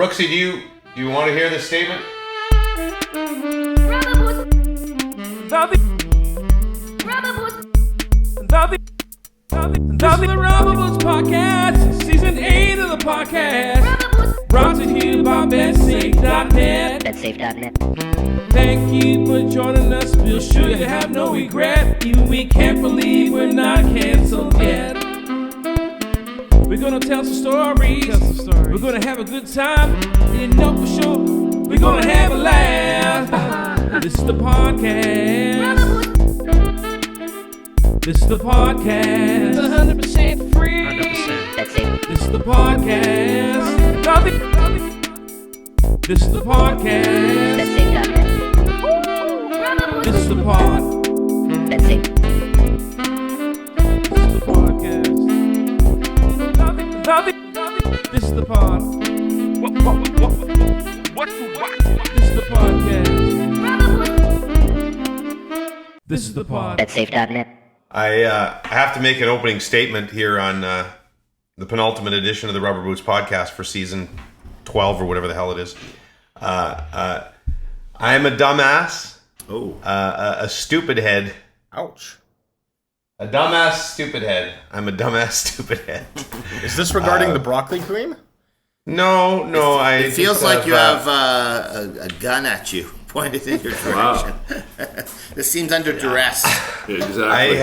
Brooksy, do you want to hear this statement? This is the Rubber Boots Podcast, Season 8 of the podcast, brought to you by BetSafe.net. BetSafe.net. Thank you for joining us, we'll sure you have no regret. Even we can't believe we're not canceled yet. We're gonna tell some stories, we're gonna have a good time, you know for sure, we're gonna have a laugh. This is the podcast. This is the podcast. 100% free. 100%. That's it. This is the podcast. Nothing. This is the podcast. BetSafe.net. This is the pod. That's it. This is the podcast. Nothing. This is the pod. What? This is the podcast. This is the pod. BetSafe.net. I have to make an opening statement here on the penultimate edition of the Rubber Boots Podcast for season 12 or whatever the hell it is. I am a dumbass. Oh. A stupid head. Ouch. A dumbass stupid head. I'm a dumbass stupid head. Is this regarding the broccoli cream? No. It feels like you have a gun at you pointed in your direction. Wow. This seems under duress. Exactly.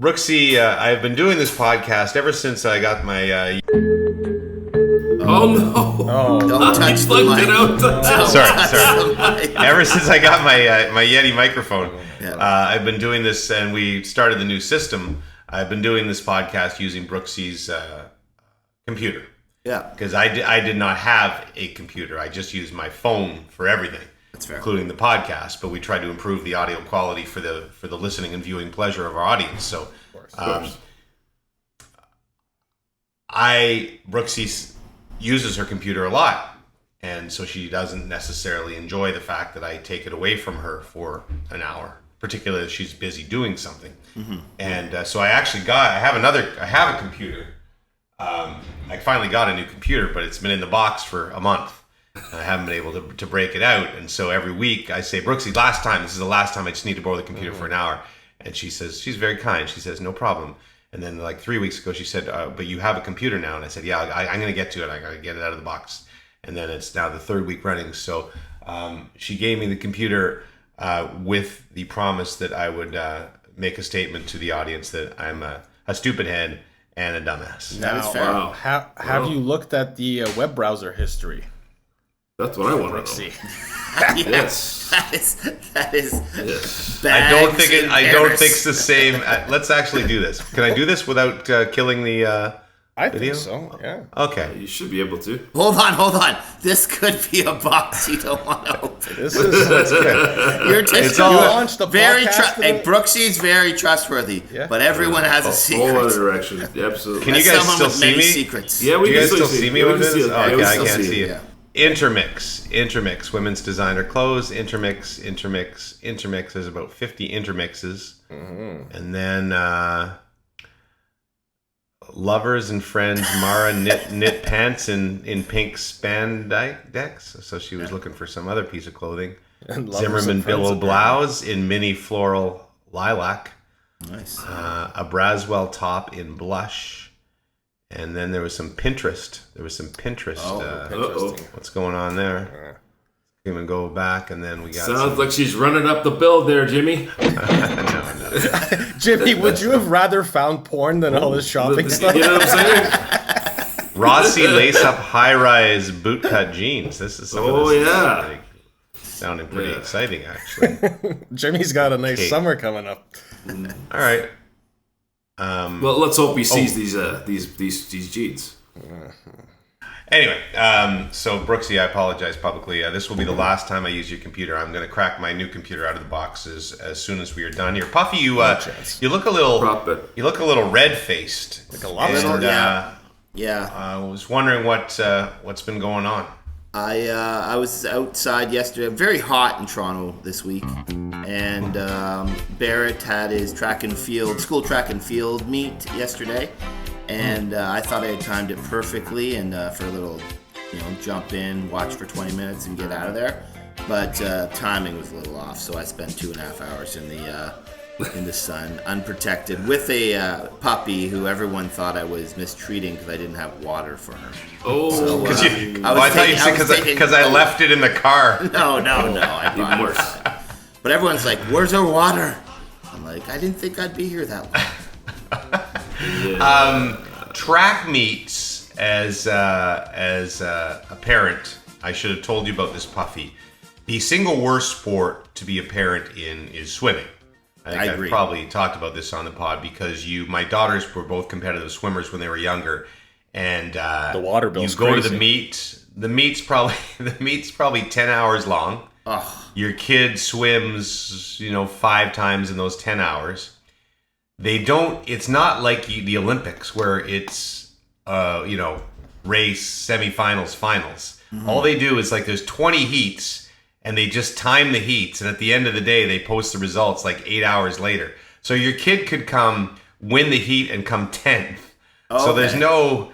Brooksy, I've been doing this podcast ever since I got my... Oh no! Don't touch the mic. Sorry. Ever since I got my Yeti microphone, Yeah. I've been doing this, and we started the new system. I've been doing this podcast using Brooksy's computer. Yeah. Because I did not have a computer. I just used my phone for everything. That's fair. Including the podcast. But we tried to improve the audio quality for the listening and viewing pleasure of our audience. So, Of course. Brooksy uses her computer a lot. And so she doesn't necessarily enjoy the fact that I take it away from her for an hour, particularly if she's busy doing something. Mm-hmm. And so I have a computer. I finally got a new computer, but it's been in the box for a month. I haven't been able to break it out. And so every week I say, Brooksy, this is the last time I just need to borrow the computer for an hour. And she says, she's very kind. She says, no problem. And then like 3 weeks ago, she said, but you have a computer now. And I said, yeah, I'm going to get to it. I got to get it out of the box. And then it's now the third week running. So she gave me the computer with the promise that I would make a statement to the audience that I'm a stupid head and a dumbass. That is fair. Wow. Have you looked at the web browser history? That's what I want to know. See. Yes. That is Yes. I don't think Paris. it's the same. Let's actually do this. Can I do this without killing the I video? think so, yeah. Okay. You should be able to. Hold on. This could be a box you don't want to open. This is that's good. You're just It's all- You launched the very podcast hey, Brooksy's very trustworthy, Yeah. but everyone has a Whole other secret. direction. Yeah, absolutely. Can you That's guys someone still with see many me? secrets. Yeah, Do we you can guys still see see me Yeah, we with can see this? it. Oh, Yeah, okay, we I still can't see see it. it. Intermix, women's designer clothes, intermix. There's about 50 intermixes. Mm-hmm. And then lovers and friends, Mara knit pants in pink spandex. So she was looking for some other piece of clothing. And lovers Zimmerman and friends billow of blouse in mini floral lilac. Nice. A Braswell top in blush. And then there was some Pinterest. Interesting. What's going on there? Even go back, and then we got Sounds like she's running up the bill there, Jimmy. no. Jimmy, would you have rather found porn than all this shopping stuff? You know what I'm saying? Rossi lace-up high-rise bootcut jeans. This is sounding pretty exciting, actually. Jimmy's got a nice Okay. summer coming up. All right. Well, let's hope he sees these jeans. Anyway, so Brooksy, I apologize publicly. This will be the last time I use your computer. I'm going to crack my new computer out of the box as soon as we are done here. Puffy, you look a little red-faced. Like a lobster. And, Yeah. I was wondering what's been going on. I was outside yesterday. Very hot in Toronto this week, and Barrett had his school track and field meet yesterday, and I thought I had timed it perfectly, and for a little jump in, watch for 20 minutes, and get out of there. But timing was a little off, so I spent 2.5 hours in the sun, unprotected, with a puppy who everyone thought I was mistreating because I didn't have water for her. Oh, So, I thought you said because I left it in the car. No, I brought worse. it. But everyone's like, "Where's our water?" I'm like, "I didn't think I'd be here that long." Track meets as a parent, I should have told you about this, Puffy. The single worst sport to be a parent in is swimming. I agree. I've probably talked about this on the pod because my daughters were both competitive swimmers when they were younger, and The water bill's you go to crazy. the meet. The meet's probably 10 hours long. Ugh. Your kid swims, 5 times in those 10 hours. It's not like the Olympics where it's, race, semifinals, finals. Mm-hmm. All they do is there's 20 heats and they just time the heats. And at the end of the day, they post the results 8 hours later. So your kid could win the heat and come 10th. So there's no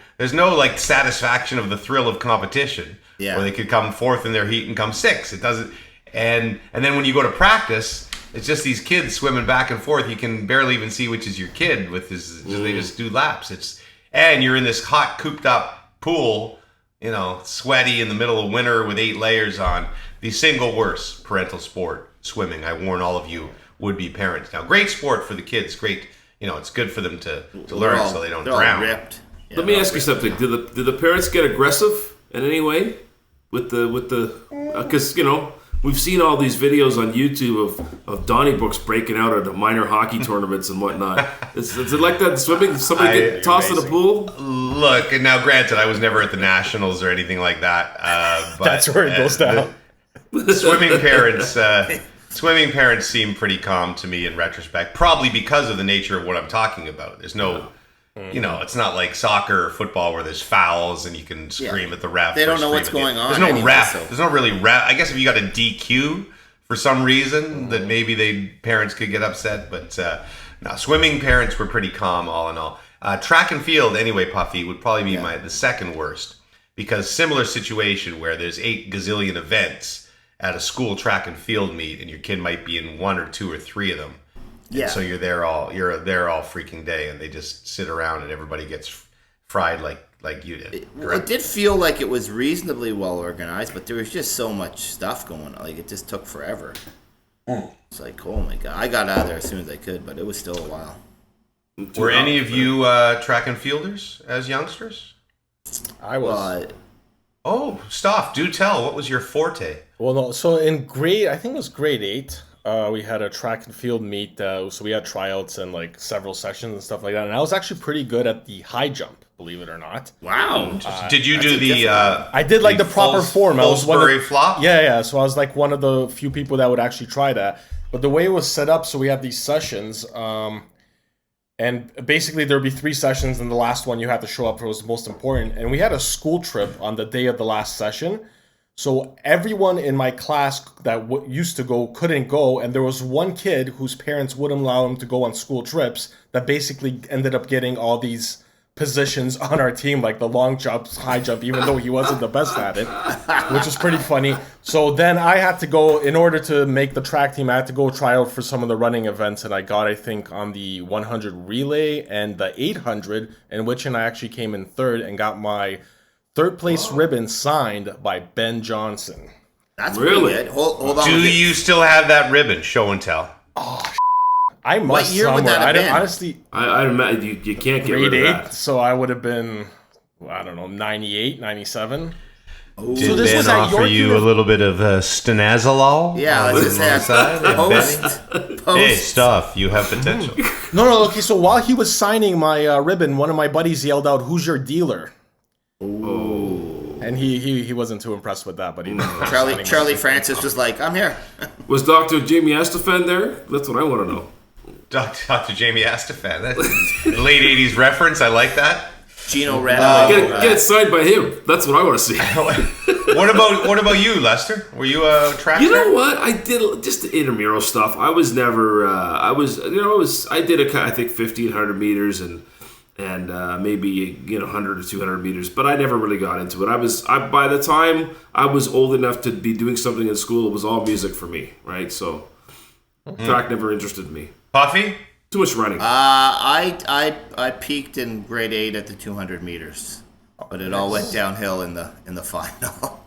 satisfaction of the thrill of competition. Yeah. Or they could come 4th in their heat and come 6th. It doesn't, and then when you go to practice, it's just these kids swimming back and forth. You can barely even see which is your kid they just do laps. And you're in this hot, cooped up pool, sweaty in the middle of winter with 8 layers on. The single worst parental sport, swimming. I warn all of you would-be parents. Now, great sport for the kids. Great, it's good for them to learn so they don't drown. All ripped. Yeah, Let me ask you something. Did the parents get aggressive in any way with the because we've seen all these videos on YouTube of Donnybrooks breaking out at the minor hockey tournaments and whatnot. Is it like that in swimming? Somebody get tossed in the pool? Look, and now granted, I was never at the Nationals or anything like that. But That's where it goes down. Swimming parents seem pretty calm to me in retrospect, probably because of the nature of what I'm talking about. There's no, it's not like soccer or football where there's fouls and you can scream at the ref. They don't know scream what's at the- going on There's no anyway, ref. so- There's no really ref. I guess if you got a DQ for some reason, that maybe parents could get upset. But no, swimming parents were pretty calm all in all. Track and field, anyway, Puffy, would probably be the second worst, because similar situation where there's 8 gazillion events at a school track and field meet, and your kid might be in 1 or 2 or 3 of them. Yeah. And so you're there all freaking day, and they just sit around and everybody gets fried like you did. It did feel like it was reasonably well organized, but there was just so much stuff going on. It just took forever. It's like, oh my god! I got out of there as soon as I could, but it was still a while. Were any of you track and fielders as youngsters? I was. Oh, Stoff, do tell. What was your forte? Well, no. So in I think it was grade 8, we had a track and field meet. So we had tryouts and several sessions and stuff like that. And I was actually pretty good at the high jump, believe it or not. Wow! Did you do the? I did the proper form. I was one of, flop. Yeah. So I was one of the few people that would actually try that. But the way it was set up, so we had these sessions. And basically, there would be 3 sessions, and the last one you had to show up for was the most important. And we had a school trip on the day of the last session. So everyone in my class that used to go couldn't go, and there was one kid whose parents wouldn't allow him to go on school trips that basically ended up getting all these positions on our team, like the long jump, high jump, even though he wasn't the best at it, which was pretty funny. So then I had to go, in order to make the track team, I had to go try out for some of the running events, and I got, I think, on the 100 relay and the 800, in which I actually came in 3rd and got my 3rd place ribbon signed by Ben Johnson. That's Really? pretty good. Hold on. Do you still have that ribbon? Show and tell. I must What year would somewhere. that have I don't, been? honestly, I imagine you can't get grade rid of 8, that. so I would have been, I don't know, 98, 97. Did So this Ben was at offer your you a little bit of stenazolol? Yeah, I was just saying. Post. Hey, Stuff, you have potential. No, okay, so while he was signing my ribbon, one of my buddies yelled out, "Who's your dealer?" Oh. And he wasn't too impressed with that, but he Charlie Francis was like, "I'm here." Was Dr. Jamie Estefan there? That's what I want to know. Dr. Jamie Estefan. That's late 80s reference. I like that. Gino Red. Get it signed by him. That's what I want to see. What about you, Lester? Were you a track You star? know what? I did just the intramural stuff. I was never. I did I think 1,500 meters and and maybe 100 or 200 meters, but I never really got into it. By the time I was old enough to be doing something in school, it was all music for me, right? So track never interested me. Puffy? Too much running. I peaked in grade 8 at the 200 meters, but it all went downhill in the final.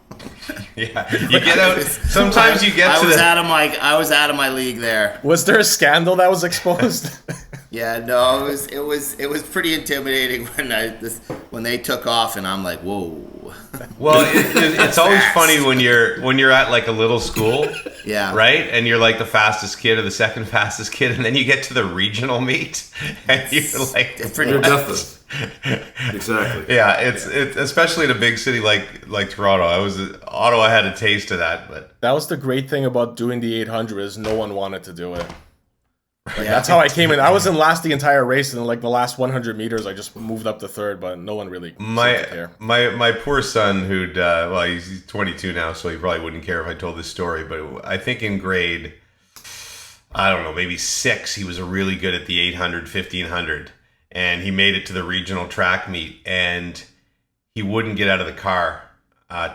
Yeah, you get out. Sometimes you get to I was out of my league there. Was there a scandal that was exposed? Yeah, no, it was pretty intimidating when they took off, and I'm like, whoa. Well, it's always funny when you're at like a little school, Yeah, right? And you're like the fastest kid or the second fastest kid, and then you get to the regional meet, and you're like, You're deathless. Exactly. yeah, it's especially in a big city like Toronto. Ottawa had a taste of that, but That was the great thing about doing the 800 is no one wanted to do it. yeah. That's how I came in. I was in last the entire race, and like the last 100 meters, I just moved up to third, but no one really seemed to care. my poor son, who'd he's 22 now, so he probably wouldn't care if I told this story. But I think in grade, I don't know, maybe 6, he was really good at the 800, 1500, and he made it to the regional track meet, and he wouldn't get out of the car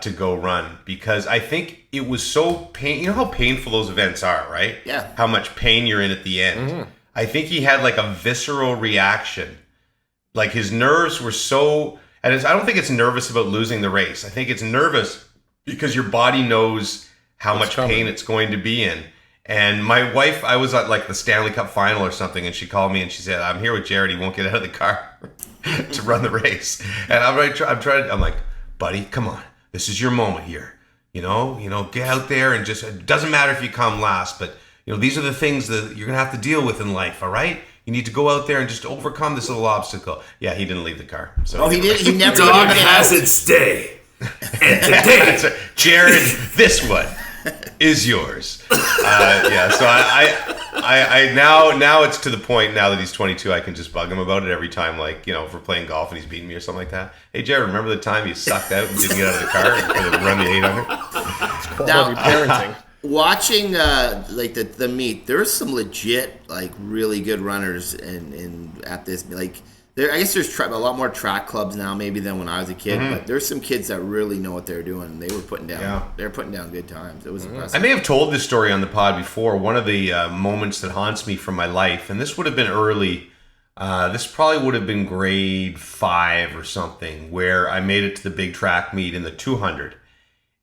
to go run because I think it was so pain. You know how painful those events are, right? Yeah. How much pain you're in at the end. I think he had like a visceral reaction. Like his nerves were so, and I don't think it's nervous about losing the race. I think it's nervous because your body knows how much pain it's going to be in. And my wife, I was at like the Stanley Cup final or something, and she called me and she said, "I'm here with Jared. He won't get out of the car to run the race." And I'm like, "Buddy, come on. This is your moment here. You know, get out there and just, it doesn't matter if you come last, but these are the things that you're going to have to deal with in life, all right? You need to go out there and just overcome this little obstacle." Yeah, he didn't leave the car. So He did. He never. Dog did has its day. And today, Jared, this one is yours. Yeah, so I now it's to the point now that he's 22, I can just bug him about it every time, like, if we're playing golf and he's beating me or something like that. "Hey, Jared, remember the time you sucked out and didn't get out of the car and run the 800? Quality parenting. Watching like the meet, there's some legit like really good runners in at this like. I guess there's a lot more track clubs now maybe than when I was a kid, but there's some kids that really know what they're doing. They were putting down good times. It was impressive. I may have told this story on the pod before. One of the moments that haunts me from my life, and this would have been early. This probably would have been grade 5 or something, where I made it to the big track meet in the 200,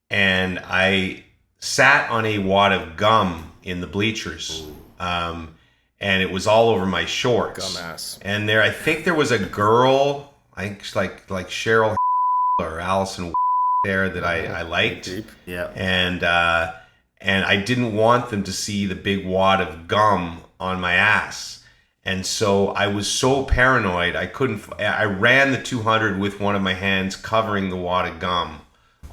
and I sat on a wad of gum in the bleachers. And it was all over my shorts. Gum-ass. And I think there was a girl, I think like Cheryl or Allison there that I liked. Deep. Yeah. And I didn't want them to see the big wad of gum on my ass. And so I was so paranoid, I ran the 200 with one of my hands covering the wad of gum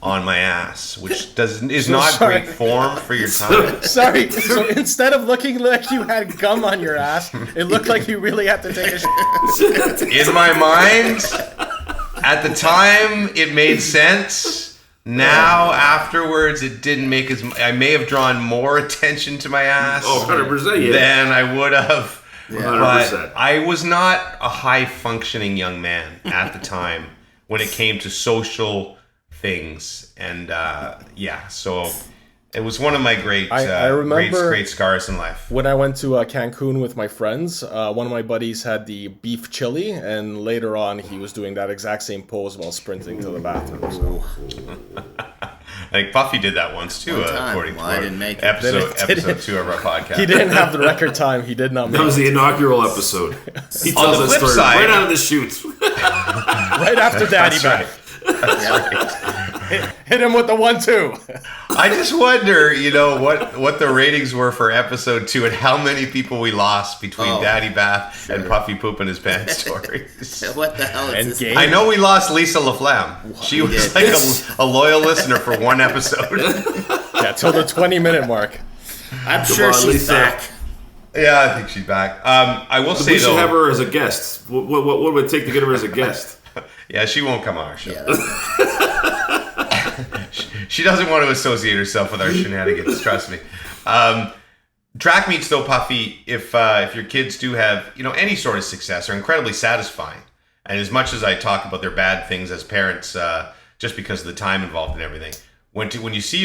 on my ass, which is not great form for your time. Sorry. So instead of looking like you had gum on your ass, it looked like you really had to take a shit. In my mind, at the time, it made sense. Now, afterwards, it didn't make I may have drawn more attention to my ass 100%, than I would have. 100%. But I was not a high-functioning young man at the time when it came to social things, and so it was one of my great I remember great scars in life. When I went to Cancun with my friends, one of my buddies had the beef chili, and later on he was doing that exact same pose while sprinting to the bathroom. So. I think Puffy did that once too, according to I didn't make it. episode 2 of our podcast. He didn't have the record time. He did not make that was it. the inaugural episode. He On tells the that flip story side- right out of the chute. Right after Daddy That's Back. Hit him with the 1-2. I just wonder, what the ratings were for episode 2 and how many people we lost between Daddy Bath and Puffy pooping his pants stories. What the hell is And this? game. I know we lost Lisa LaFlamme. She was did. like a loyal listener for one episode. Yeah, till the 20-minute mark. I'm sure on, she's Lisa. back. Yeah, I think she's back. I will say We should though, have her as a guest. What would it take to get her as a guest? yeah, she won't come on our show. Yeah. She doesn't want to associate herself with our shenanigans. Trust me. Track meets though, Puffy, if your kids do have any sort of success, are incredibly satisfying And as much as I talk about their bad things as parents, just because of the time involved and everything, when you see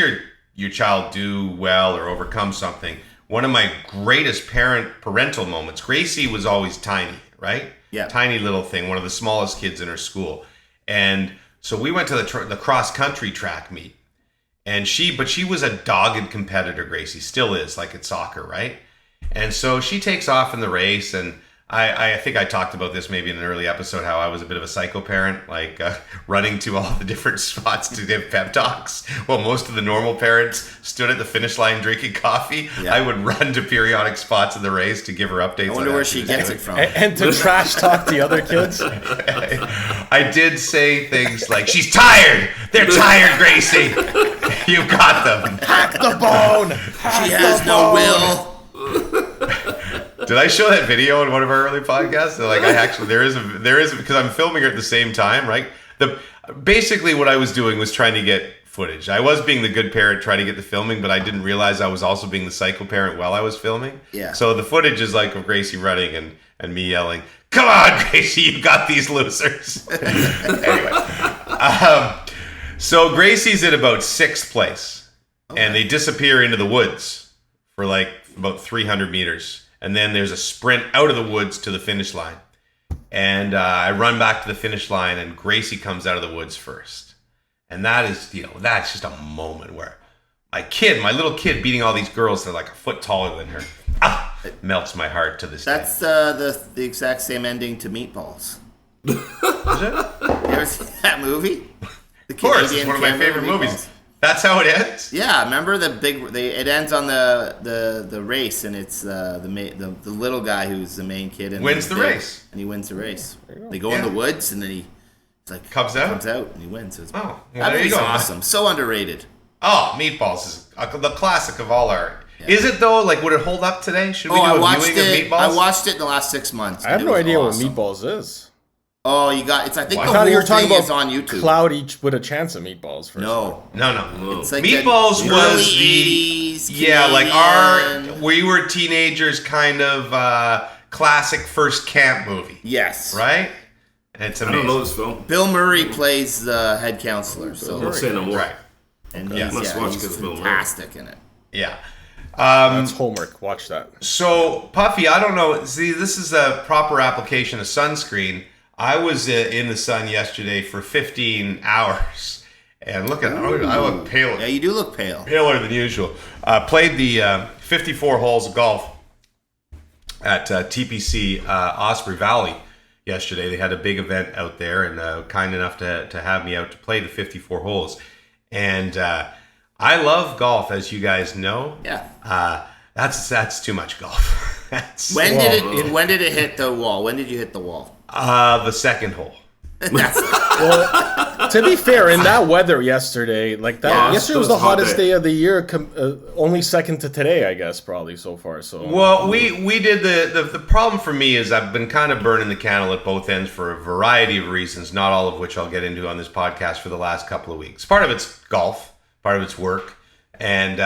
your child do well or overcome something, one of my greatest parental moments, Gracie was always tiny, right? Yeah. Tiny little thing, one of the smallest kids in her school. And so we went to the cross-country track meet. And she was a dogged competitor, Gracie, still is, like at soccer, right? And so she takes off in the race, and I think I talked about this maybe in an early episode, how I was a bit of a psycho parent, like running to all the different spots to give pep talks. While most of the normal parents stood at the finish line drinking coffee, Yeah. I would run to periodic spots in the race to give her updates. I wonder on where how she was gets doing. it from. And to trash talk the other kids. I did say things like, "She's tired. They're tired, Gracie. You got them." Hack the bone. She has no will. Did I show that video in one of our early podcasts? Like, there is because I'm filming her at the same time, right? Basically what I was doing was trying to get footage. I was being the good parent trying to get the filming, but I didn't realize I was also being the psycho parent while I was filming. Yeah. So the footage is like of Gracie running and me yelling, "Come on, Gracie, you got these losers." Anyway, so Gracie's in about 6th place, and they disappear into the woods for like about 300 meters. And then there's a sprint out of the woods to the finish line. And I run back to the finish line, and Gracie comes out of the woods first. And that is, that's just a moment where my little kid beating all these girls that are like a foot taller than her. It melts my heart to this day. That's the exact same ending to Meatballs. Is it? You ever seen that movie? Of course, it's one of my favorite movies. That's how it ends? Yeah, remember it ends on the race, and it's the little guy who's the main kid and Wins the race. and he wins the race. They go in the woods, and then he Comes out, and he wins. So well, that there you movie's go. awesome, so underrated. Oh, Meatballs is the classic of all art. Yeah. Is it though? Like, would it hold up today? Should we do a viewing of Meatballs? I watched it in the last 6 months. I have no idea what Meatballs is. Oh, you got it's. I think I the thought you whole were talking thing about is on YouTube. Cloudy with a chance of Meatballs. First. No. It's like Meatballs the was early 80s like we were teenagers, kind of classic first camp movie. Yes. Right? And it's I amazing. don't know this film. Bill Murray plays the head counselor. So Don't say no more. Right. and Yeah, he's, must watch he's because Bill Murray. fantastic in it. Yeah. That's homework. Watch that. So, Puffy, I don't know. See, this is a proper application of sunscreen. I was in the sun yesterday for 15 hours. And look at I look pale. Yeah, you do look pale. Paler than usual. Played the 54 holes of golf at TPC Osprey Valley yesterday. They had a big event out there, and kind enough to have me out to play the 54 holes. And I love golf, as you guys know. Yeah. That's too much golf. When did it hit the wall? When did you hit the wall? The second hole. Well, to be fair, in that weather yesterday, like that, Yeah, yesterday it was the was a hot hottest day. day of the year. Only second to today, I guess, probably so far. So Well, we did the problem for me is I've been kind of burning the candle at both ends for a variety of reasons, not all of which I'll get into on this podcast for the last couple of weeks. Part of it's golf, part of it's work, and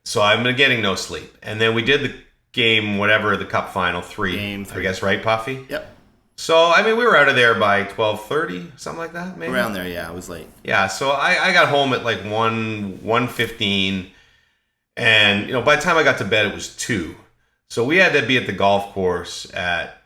so I've been getting no sleep. And then we did the game, whatever, the Cup Final 3, Game I 3. guess, right, Puffy? Yep. So, I mean, we were out of there by 12:30, something like that, maybe? Around there, yeah. I was late. Yeah, so I got home at like 1:15, and by the time I got to bed it was 2. So we had to be at the golf course at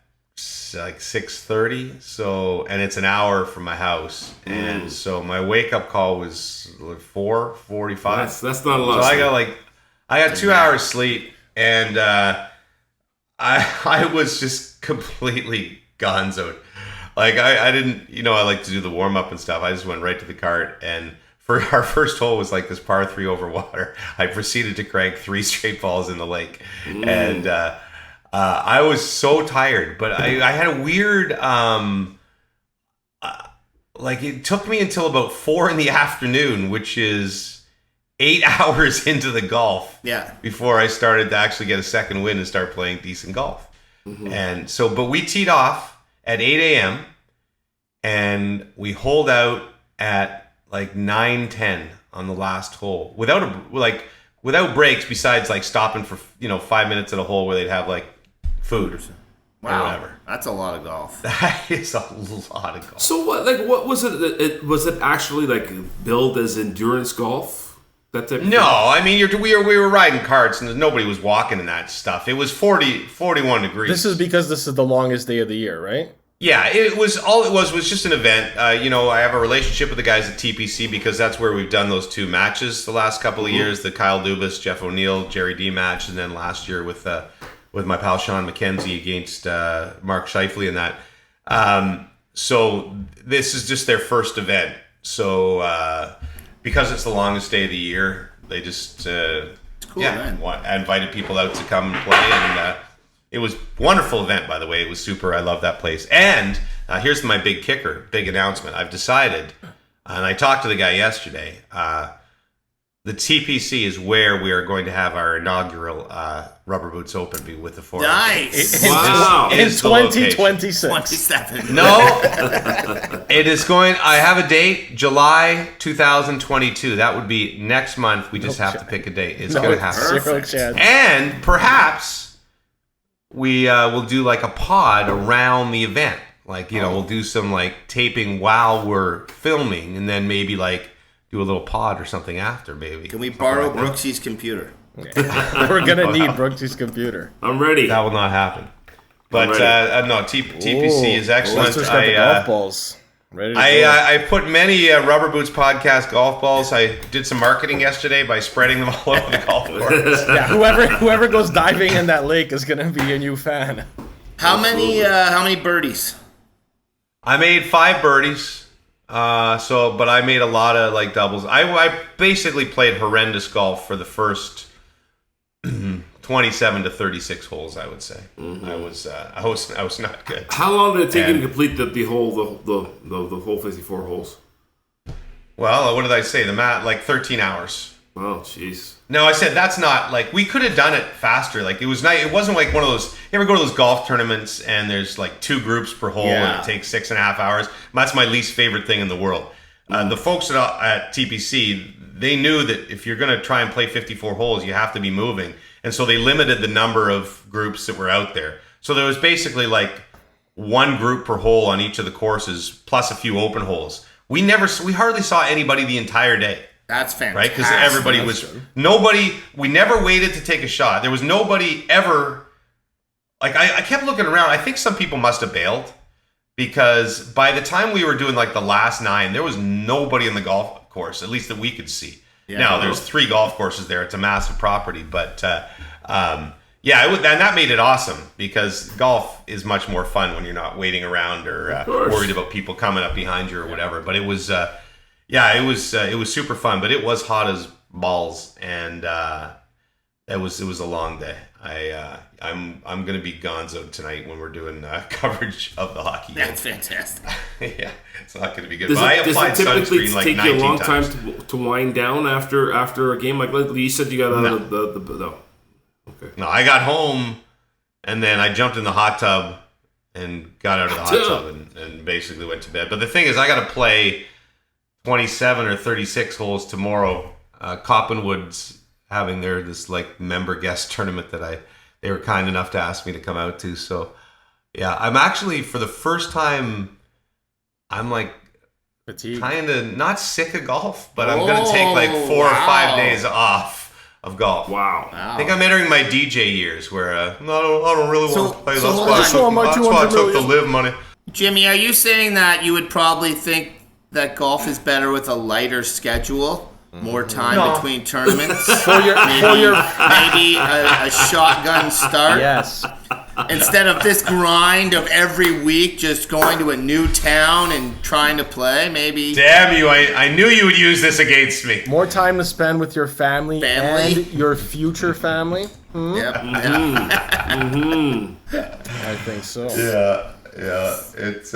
like 6:30. So, and it's an hour from my house, and so my wake up call was like 4:45. That's not a lot. So of I sleep. got 2 hours sleep, and I was just completely gonzoed. Like I didn't, I like to do the warm up and stuff. I just went right to the cart, and for our first hole was like this par 3 over water. I proceeded to crank 3 straight balls in the lake, and I was so tired. But I had a weird, like it took me until about 4 in the afternoon, which is 8 hours into the golf. Yeah. Before I started to actually get a second win and start playing decent golf. And so, but we teed off at 8 a.m. and we holed out at like 9:10 on the last hole without breaks, besides like stopping for 5 minutes at a hole where they'd have like food. Wow, whatever. that's a lot of golf. That is a lot of golf. So what was it? Was it actually like billed as endurance golf? That type of No, thing? I mean we were riding carts and nobody was walking in that stuff. It was 41 degrees. This is because this is the longest day of the year, right? Yeah, it was just an event. I have a relationship with the guys at TPC because that's where we've done those 2 matches the last couple of years, the Kyle Dubas, Jeff O'Neill, Jerry D match, and then last year with my pal Sean McKenzie against Mark Scheifele and that. So this is just their first event. So because it's the longest day of the year, they just Cool event. I invited people out to come and play, and it was a wonderful event, by the way. It was super. I love that place. And here's my big kicker, big announcement. I've decided, and I talked to the guy yesterday, the TPC is where we are going to have our inaugural Rubber Boots Open with the 4. Nice. Wow. In Is the location. 2026. 27. No, it is going. I have a date, July 2022. That would be next month. We just have to pick a date. It's going to happen. Zero chance. And perhaps we will do like a pod around the event. Like, we'll do some like taping while we're filming, and then maybe like do a little pod or something after, maybe. Can we borrow Brooksy's computer? We're gonna need Brooksy's computer. I'm ready. That will not happen. But no, TPC is excellent. Lester's got the golf balls ready to go. I put many Rubber Boots podcast golf balls. I did some marketing yesterday by spreading them all over the golf course. Yeah, whoever goes diving in that lake is gonna be a new fan. How many birdies? I made 5 birdies. But I made a lot of like doubles. I basically played horrendous golf for the first 27 to 36 holes. I would say I was not good. How long did it take you to complete the whole 54 holes? Well, what did I say? The mat like 13 hours. Oh, jeez. No, I said that's not like we could have done it faster. Like it was nice. It wasn't like one of those. You ever go to those golf tournaments and there's like 2 groups per hole and it takes 6.5 hours? That's my least favorite thing in the world. The folks at TPC, they knew that if you're going to try and play 54 holes, you have to be moving, and so they limited the number of groups that were out there. So there was basically like 1 group per hole on each of the courses, plus a few open holes. We hardly saw anybody the entire day. That's fantastic. Right? Because everybody we never waited to take a shot. There was nobody ever, like I kept looking around. I think some people must have bailed because by the time we were doing like the last 9, there was nobody in the golf course, at least that we could see. Yeah, now, there's 3 golf courses there. It's a massive property. But and that made it awesome because golf is much more fun when you're not waiting around or worried about people coming up behind you or whatever. But it was... it was super fun, but it was hot as balls, and it was a long day. I'm gonna be gonzo tonight when we're doing coverage of the hockey game. That's fantastic. Yeah, it's not gonna be good. Does But I it applied typically sunscreen like take 19 you a long times. time to wind down after a game? Like you said, you got out of the Okay. No, I got home, and then I jumped in the hot tub and got out of the hot tub and basically went to bed. But the thing is, I got to play 27 or 36 holes tomorrow. Coppenwood's having this like member guest tournament that they were kind enough to ask me to come out to. So yeah, I'm actually for the first time, I'm like Fatigue. kind of not sick of golf, but I'm gonna take like 4 or 5 days off of golf. Wow. I think I'm entering my DJ years where I don't really want to play. so hold That's on. why I took the live money. Jimmy, are you saying that you would probably think that golf is better with a lighter schedule? More time between tournaments? maybe a shotgun start? Yes. Instead of this grind of every week just going to a new town and trying to play, maybe... Damn you, I knew you would use this against me. More time to spend with your family and your future family. Yep. I think so. Yeah. It's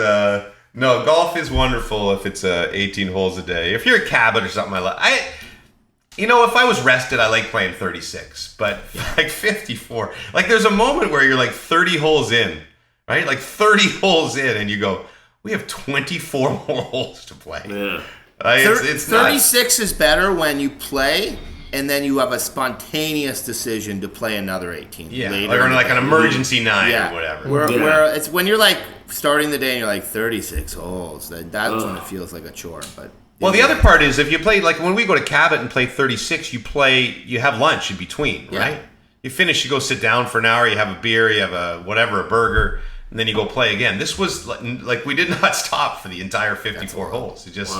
no, golf is wonderful if it's 18 holes a day. If you're a Cabot or something, if I was rested, I like playing 36. But like 54, like there's a moment where you're like 30 holes in, right? Like 30 holes in, and you go, we have 24 more holes to play. Yeah. It's 36 is better when you play and then you have a spontaneous decision to play another 18 Yeah, later. or like an emergency 9 Yeah. or whatever. Where it's when you're like starting the day and you're like 36 holes. That's when it feels like a chore. But Well, the other part is if you play, like when we go to Cabot and play 36, you have lunch in between, Yeah. right? You finish, you go sit down for an hour, you have a beer, you have a burger, and then you go play again. This was like we did not stop for the entire 54 holes. It just,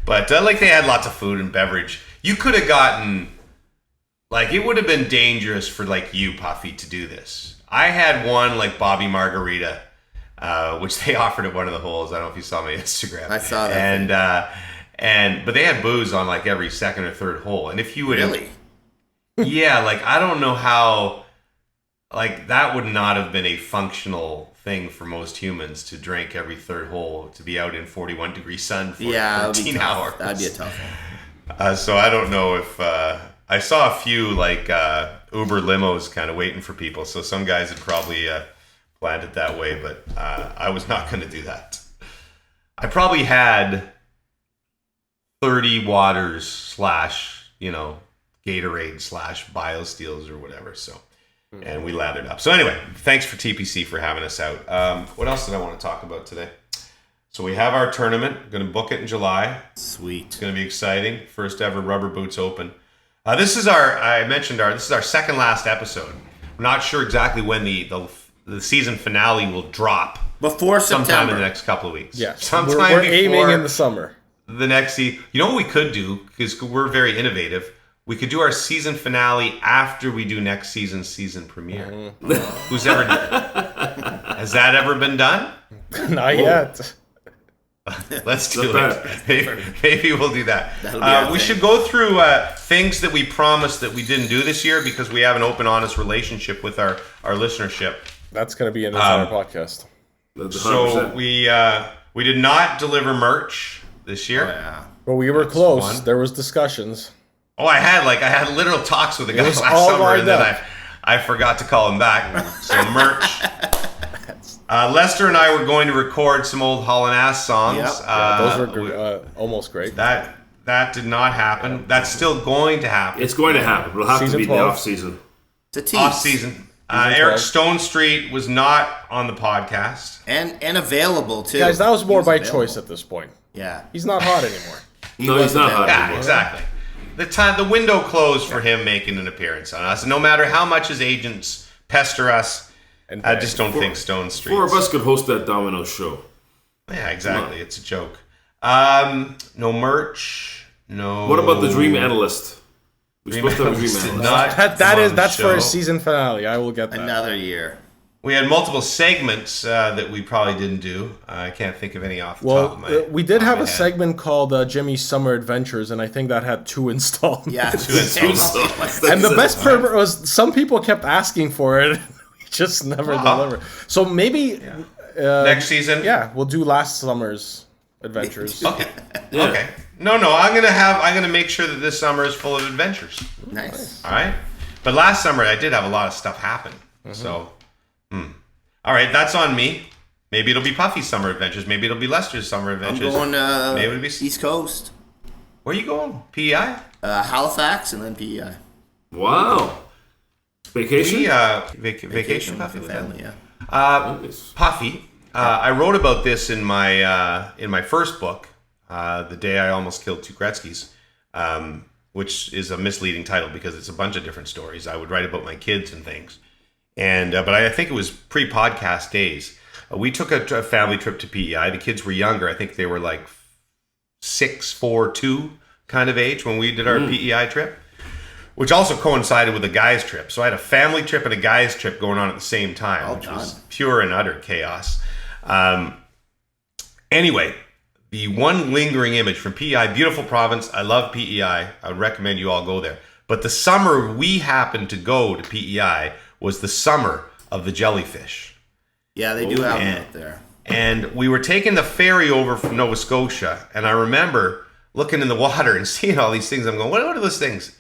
but like they had lots of food and beverage. You could have gotten, like it would have been dangerous for like you, Puffy, to do this. I had one like Bobby Margarita, which they offered at one of the holes. I don't know if you saw my Instagram. I saw that. But they had booze on like every second or third hole. And if you would really, yeah, like I don't know how, like that would not have been a functional thing for most humans to drink every third hole, to be out in 41-degree sun for 13 hours. That'd be a tough one. So I don't know if I saw a few like Uber limos kind of waiting for people. So some guys had probably planned it that way, but I was not going to do that. I probably had 30 waters / Gatorade / BioSteels or whatever. So, and we lathered up. So anyway, thanks for TPC for having us out. What else did I want to talk about today? So we have our tournament. Going to book it in July. Sweet. It's going to be exciting. First ever Rubber Boots Open. This is our second last episode. I'm not sure exactly when the season finale will drop. Before September. Sometime in the next couple of weeks. Yes. Sometime We're before aiming in the summer. the next season. You know what we could do, because we're very innovative? We could do our season finale after we do next season's season premiere. Mm-hmm. Who's ever has that ever been done? Not yet. Let's do Not it. Maybe we'll do that. That'll be our We thing. should go through things that we promised that we didn't do this year because we have an open, honest relationship with our listenership. That's going to be an entire podcast. That's So 100%. we did not deliver merch this year. Yeah. But we were close. one. There was discussions. Oh, I had literal talks with the guy was last all summer, and then lined I forgot to call him back. So merch. Lester and I were going to record some old Hall and Ass songs. Yep. Those were almost great. That did not happen. That's still going to happen. It's going to happen. It'll have Season to be 12. the off season. It's a tease. Off season. Eric 12. Stone Street was not on the podcast. And available, too. Guys, that was more He by available. choice at this point. Yeah. He's not hot anymore. No, he's not hot Yeah, anymore. exactly. The window closed for him making an appearance on us. And no matter how much his agents pester us, And I just don't think Stone Street. Four of us could host that Domino show. Yeah, exactly. It's a joke. No merch. No. What about the Dream Analyst? We're supposed to have a Dream Analyst did Analyst. not That's come on that's the for a show. season finale. I will get that. Another year. We had multiple segments that we probably didn't do. I can't think of any off the top of my Well, we did top of have my a head. segment called Jimmy's Summer Adventures, and I think that had 2 installments. Yeah. And the best part was some people kept asking for it. We just never delivered. So maybe Next season. yeah, we'll do last summer's adventures. Okay. Yeah. Okay. No. I'm gonna make sure that this summer is full of adventures. Nice. All right. But last summer I did have a lot of stuff happen. So, all right, that's on me. Maybe it'll be Puffy's summer adventures. Maybe it'll be Lester's summer I'm adventures. going Maybe it'll be East Coast. Where are you going? PEI? Halifax and then PEI. Wow. Vacation? Vacation Puffy. family, yeah. Nice. Puffy. I wrote about this in my first book, The Day I Almost Killed 2 Gretzky's, which is a misleading title because it's a bunch of different stories. I would write about my kids and things, and but I think it was pre-podcast days. We took a family trip to PEI. The kids were younger. I think they were like 6, 4, 2 kind of age when we did our PEI trip, which also coincided with a guys trip. So I had a family trip and a guys trip going on at the same time, which was pure and utter chaos. Anyway, the one lingering image from PEI, beautiful province. I love PEI. I would recommend you all go there. But the summer we happened to go to PEI was the summer of the Jellyfish. Yeah, they do have man. them up there. And we were taking the ferry over from Nova Scotia. And I remember looking in the water and seeing all these things. I'm going, what are those things?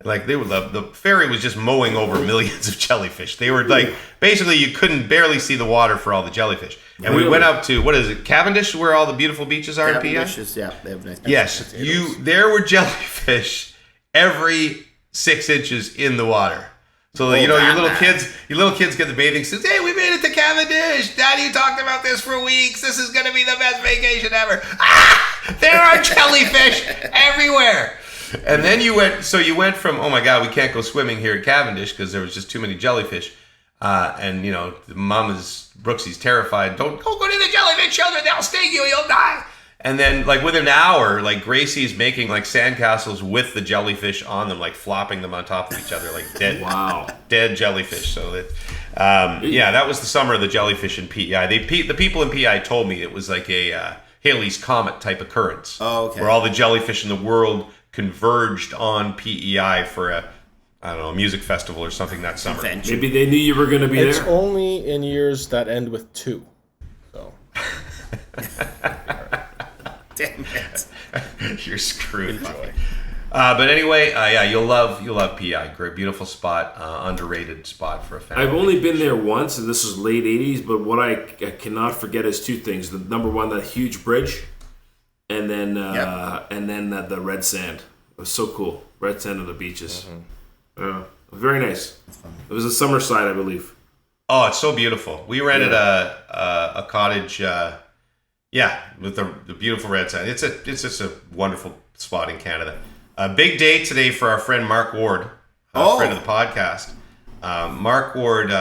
Like they were the ferry was just mowing over millions of jellyfish. They were like basically you couldn't barely see the water for all the jellyfish. And we went up to what is it, Cavendish, where all the beautiful beaches are in PEI? Cavendish is, yeah, they have nice Yes, there were jellyfish every 6 inches in the water. So your little kids get the bathing suits. Hey, we made it to Cavendish. Daddy, you talked about this for weeks. This is going to be the best vacation ever. Ah, there are jellyfish everywhere. And then you went from, oh my God, we can't go swimming here at Cavendish because there was just too many jellyfish. And the mom Brooksy's terrified. Don't go to the jellyfish children. They'll sting you. You'll die. And then, like, within an hour, like, Gracie's making, like, sandcastles with the jellyfish on them, like, flopping them on top of each other, like dead jellyfish. So that, that was the summer of the jellyfish in PEI. The people in PEI told me it was like a Halley's Comet type occurrence. Oh, okay. Where all the jellyfish in the world converged on PEI for a music festival or something that summer. Convention. Maybe they knew you were going to be It's there. only in years that end with 2. So. Damn it. You're screwed. But anyway, you'll love PEI. Great, beautiful spot, underrated spot for a family. I've only been there once, and this was late 80s, but what I cannot forget is 2 things. The number one, that huge bridge, and then the red sand. It was so cool. Red sand on the beaches. Very nice. It was a summer side, I believe. Oh, it's so beautiful. We rented a cottage, with the beautiful red sand. It's just a wonderful spot in Canada. A big day today for our friend Mark Ward, friend of the podcast. Mark Ward,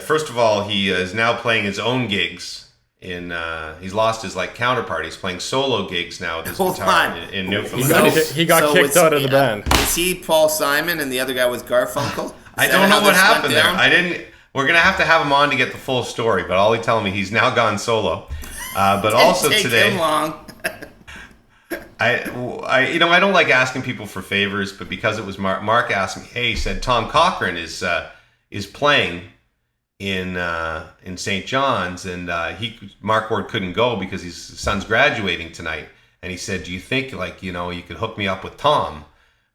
first of all, he is now playing his own gigs. He's lost his counterpart. He's playing solo gigs now with his guitar in Newfoundland. He got kicked out of the band. Is he Paul Simon and the other guy was Garfunkel? I don't know what happened there. We're gonna have to have him on to get the full story. But all he telling me, he's now gone solo. But also take today, him long. I don't like asking people for favors, but because it was Mark asked me, he said Tom Cochrane is playing in St. John's, and Mark Ward couldn't go because his son's graduating tonight, and he said, do you think you could hook me up with Tom?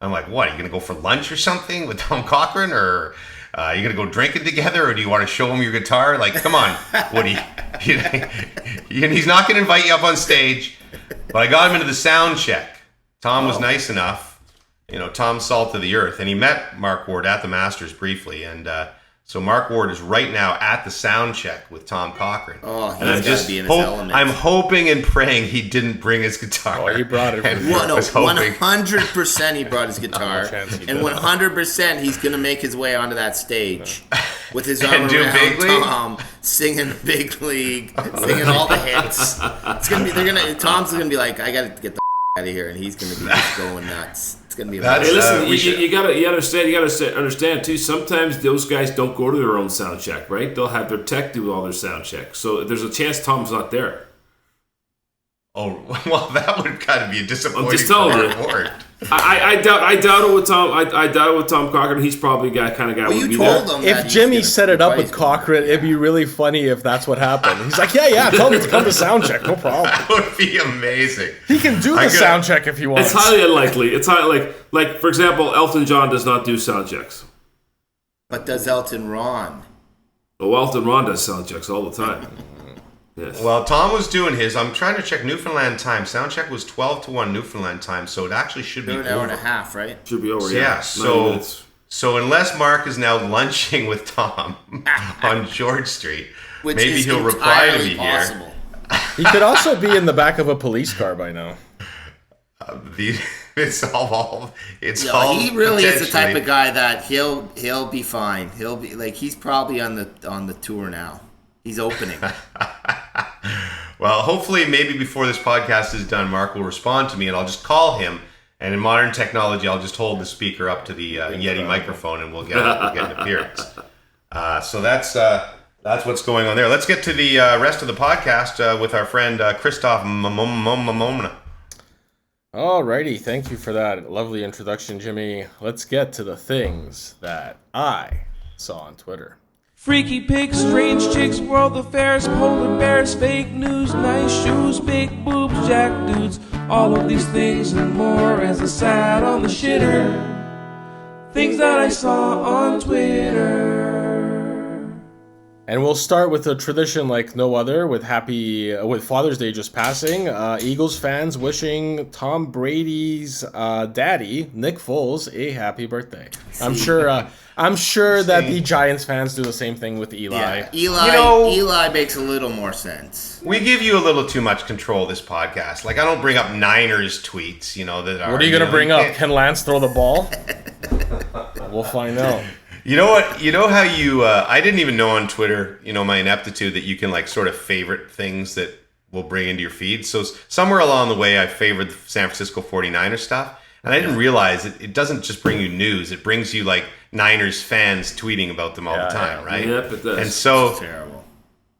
I'm like, what, are you gonna go for lunch or something with Tom Cochrane, or are you gonna go drinking together, or do you want to show him your guitar? Like, come on, Woody. He's not gonna invite you up on stage. But I got him into the sound check. Tom was nice enough. Tom's salt of the earth. And he met Mark Ward at the Masters briefly. And so Mark Ward is right now at the sound check with Tom Cochrane. Oh, he's got to be in his element. I'm hoping and praying he didn't bring his guitar. Oh, he brought it. 100% he brought his guitar. And 100% he's going to make his way onto that stage with his arm around Tom, singing Big League, singing all the hits. It's gonna be. Tom's going to be like, I got to get the out of here, and he's going to be just going nuts. It's going to be. Hey, listen, you understand too. Sometimes those guys don't go to their own sound check, right? They'll have their tech do all their sound checks. So there's a chance Tom's not there. Oh, well, that would kind of be a disappointing. I'm just telling you. I doubt it with Tom. I doubt it with Tom Cochrane. He's probably the kind of guy. Well, would you be told there. him If Jimmy set it up with Cochrane, it'd be really funny if that's what happened. He's like, yeah, tell him to come to soundcheck, no problem. That would be amazing. He can do the soundcheck if he wants. It's highly unlikely. It's highly like for example, Elton John does not do sound checks. But does Elton Ron? Oh, Elton Ron does sound checks all the time. Yes. Well, Tom was doing his. I'm trying to check Newfoundland time. Soundcheck was 12-1 Newfoundland time, so it actually should be an hour and a half, right? Should be over. Yeah. So unless Mark is now lunching with Tom on George Street, Which maybe is he'll reply to me possible. here. He could also be in the back of a police car by now. It's all. He really is the type of guy that he'll be fine. He'll be he's probably on the tour now. He's opening. Well, hopefully, maybe before this podcast is done, Mark will respond to me, and I'll just call him. And in modern technology, I'll just hold the speaker up to the Yeti microphone, and we'll get an appearance. So that's what's going on there. Let's get to the rest of the podcast with our friend Christoph Momona. Alrighty, thank you for that lovely introduction, Jimmy. Let's get to the things that I saw on Twitter. Freaky pics, strange chicks, world affairs, polar bears, fake news, nice shoes, big boobs, jack dudes. All of these things and more as I sat on the shitter. Things that I saw on Twitter. And we'll start with a tradition like no other, with Father's Day just passing. Eagles fans wishing Tom Brady's daddy, Nick Foles, a happy birthday. I'm sure that the Giants fans do the same thing with Eli. Yeah. Eli makes a little more sense. We give you a little too much control this podcast. Like, I don't bring up Niners tweets, that are... What are you going to bring up? Can Lance throw the ball? We'll find out. You know what? You know how you... I didn't even know on Twitter, my ineptitude, that you can, like, sort of favorite things that will bring into your feed. So somewhere along the way, I favored the San Francisco 49ers stuff. And I didn't realize it doesn't just bring you news. It brings you, like, Niners fans tweeting about them all the time, right? Yep, it does. And so... It's terrible.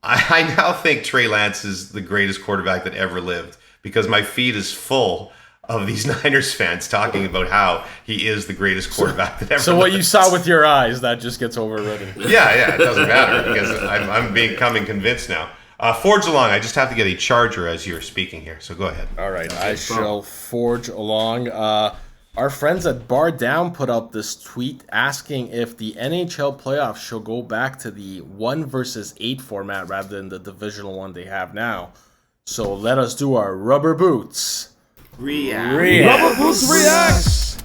I now think Trey Lance is the greatest quarterback that ever lived, because my feed is full of these Niners fans talking about how he is the greatest quarterback that ever lived. So what you saw with your eyes, that just gets overridden. Yeah, it doesn't matter, because I'm becoming convinced now. Forge along. I just have to get a charger as you're speaking here, so go ahead. All right, I shall forge along. Our friends at Bar Down put up this tweet asking if the NHL playoffs should go back to the 1 versus 8 format rather than the divisional one they have now. So let us do our rubber boots. React. Rubber Boots reacts.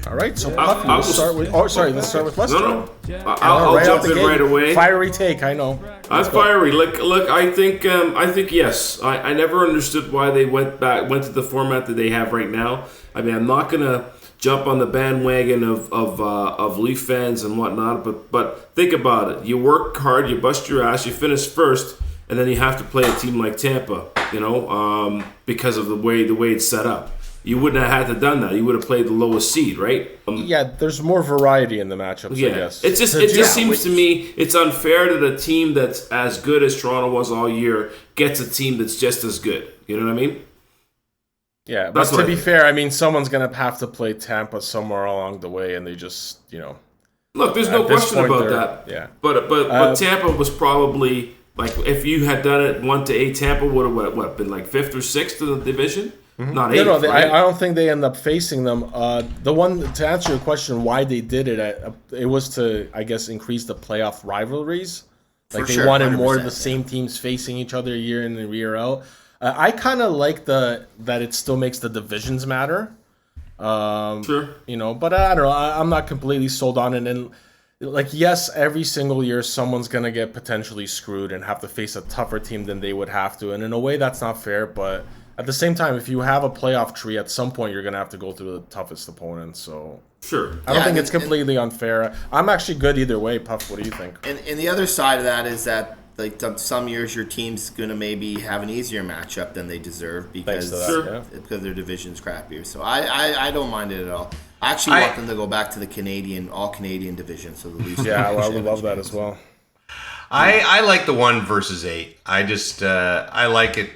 All right, so Puffy, let's start with... Oh, sorry, let's start with Lester. No. I'll Right out jump the in gate. right away. Fiery take, I know. I'm fiery. Look. I think yes. I never understood why they went to the format that they have right now. I mean, I'm not gonna jump on the bandwagon of Leaf fans and whatnot, but think about it. You work hard, you bust your ass, you finish first, and then you have to play a team like Tampa. Because of the way it's set up. You wouldn't have had to done that. You would have played the lowest seed, right? Yeah, there's more variety in the matchups, I guess. It just seems to me it's unfair that a team that's as good as Toronto was all year gets a team that's just as good. You know what I mean? Yeah, but to be fair, I mean, someone's going to have to play Tampa somewhere along the way, and they just, Look, there's no question about that. Yeah. But Tampa was probably, like, if you had done it 1 to 8, Tampa would have been like 5th or 6th in the division? Mm-hmm. Not 8th, right? I don't think they end up facing them. The one, to answer your question, why they did it, it was to, I guess, increase the playoff rivalries. Like, they wanted more of the same teams facing each other year in and year out. I kind of like that it still makes the divisions matter. Sure. But I don't know. I'm not completely sold on it. And, like, yes, every single year someone's going to get potentially screwed and have to face a tougher team than they would have to. And in a way, that's not fair, but... At the same time, if you have a playoff tree, at some point you're going to have to go through the toughest opponents. So sure, I don't think it's completely unfair. I'm actually good either way. Puff, what do you think? And the other side of that is that, like, some years your team's going to maybe have an easier matchup than they deserve because their division's crappier. So I don't mind it at all. I actually want them to go back to the all Canadian division. So the least I would love that as well. I like the 1 versus 8. I just I like it.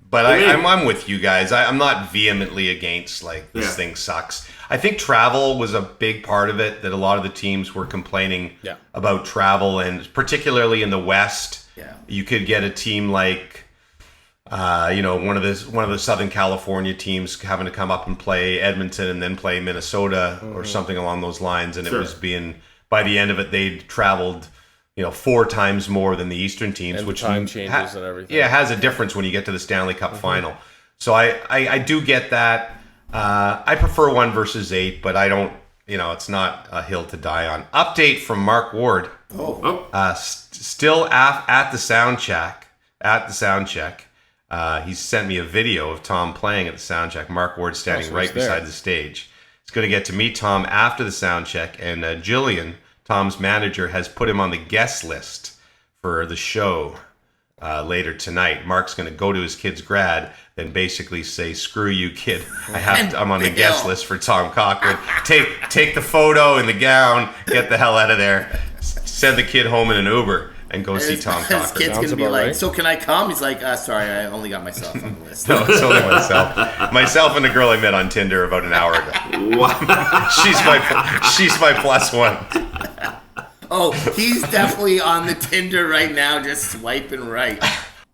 But I'm with you guys. I'm not vehemently against, like, this thing sucks. I think travel was a big part of it, that a lot of the teams were complaining about travel, and particularly in the West, you could get a team like, one of the Southern California teams having to come up and play Edmonton and then play Minnesota or something along those lines, and it was by the end of it, they'd traveled 4 times more than the Eastern teams, and which time changes and everything. Yeah, it has a difference when you get to the Stanley Cup final. So I do get that. I prefer 1 versus 8, but I don't. It's not a hill to die on. Update from Mark Ward. Still at the Soundcheck. He's sent me a video of Tom playing at the Soundcheck. Mark Ward standing right beside the stage. He's going to get to meet Tom after the Soundcheck, and Jillian, Tom's manager, has put him on the guest list for the show later tonight. Mark's going to go to his kid's grad, then basically say, "Screw you, kid. I'm on the guest list for Tom Cochran. Take the photo in the gown, get the hell out of there, send the kid home in an Uber, and go see Tom Cochran." His kid's going to be like, "So can I come?" He's like, "Sorry, I only got myself on the list." No, it's only myself. Myself and the girl I met on Tinder about an hour ago. Wow. She's my plus one. Oh, he's definitely on the Tinder right now, just swiping right.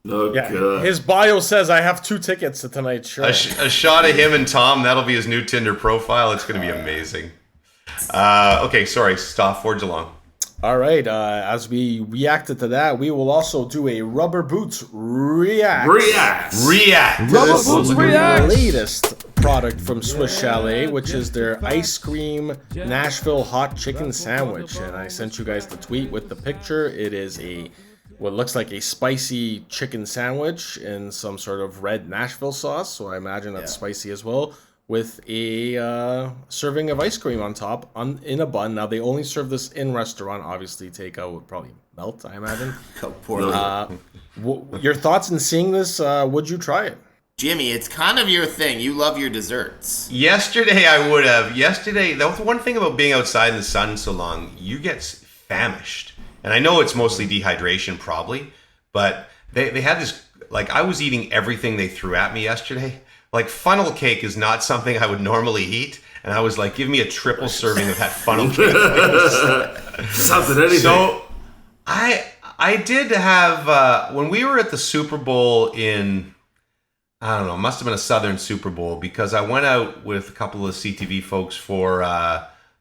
His bio says, "I have 2 tickets to tonight's show." A shot of him and Tom, that'll be his new Tinder profile. It's going to be amazing. Okay, sorry, Stoff, forge along. All right. As we reacted to that, we will also do a rubber boots react. React. Rubber This Boots is the React. latest product from Swiss Chalet, which is their ice cream Nashville hot chicken sandwich. And I sent you guys the tweet with the picture. It is what looks like a spicy chicken sandwich in some sort of red Nashville sauce. So I imagine that's spicy as well. With a serving of ice cream on top in a bun. Now, they only serve this in restaurant. Obviously, takeout would probably melt, I imagine. Your thoughts in seeing this? Would you try it? Jimmy, it's kind of your thing. You love your desserts. Yesterday, I would have. Yesterday, that was one thing about being outside in the sun so long. You get famished. And I know it's mostly dehydration, probably. But they had this, like, I was eating everything they threw at me yesterday. Like, funnel cake is not something I would normally eat. And I was like, give me a triple serving of that funnel cake, please. Something, anything. So, I did have, when we were at the Super Bowl in, I don't know, it must have been a Southern Super Bowl, because I went out with a couple of CTV folks for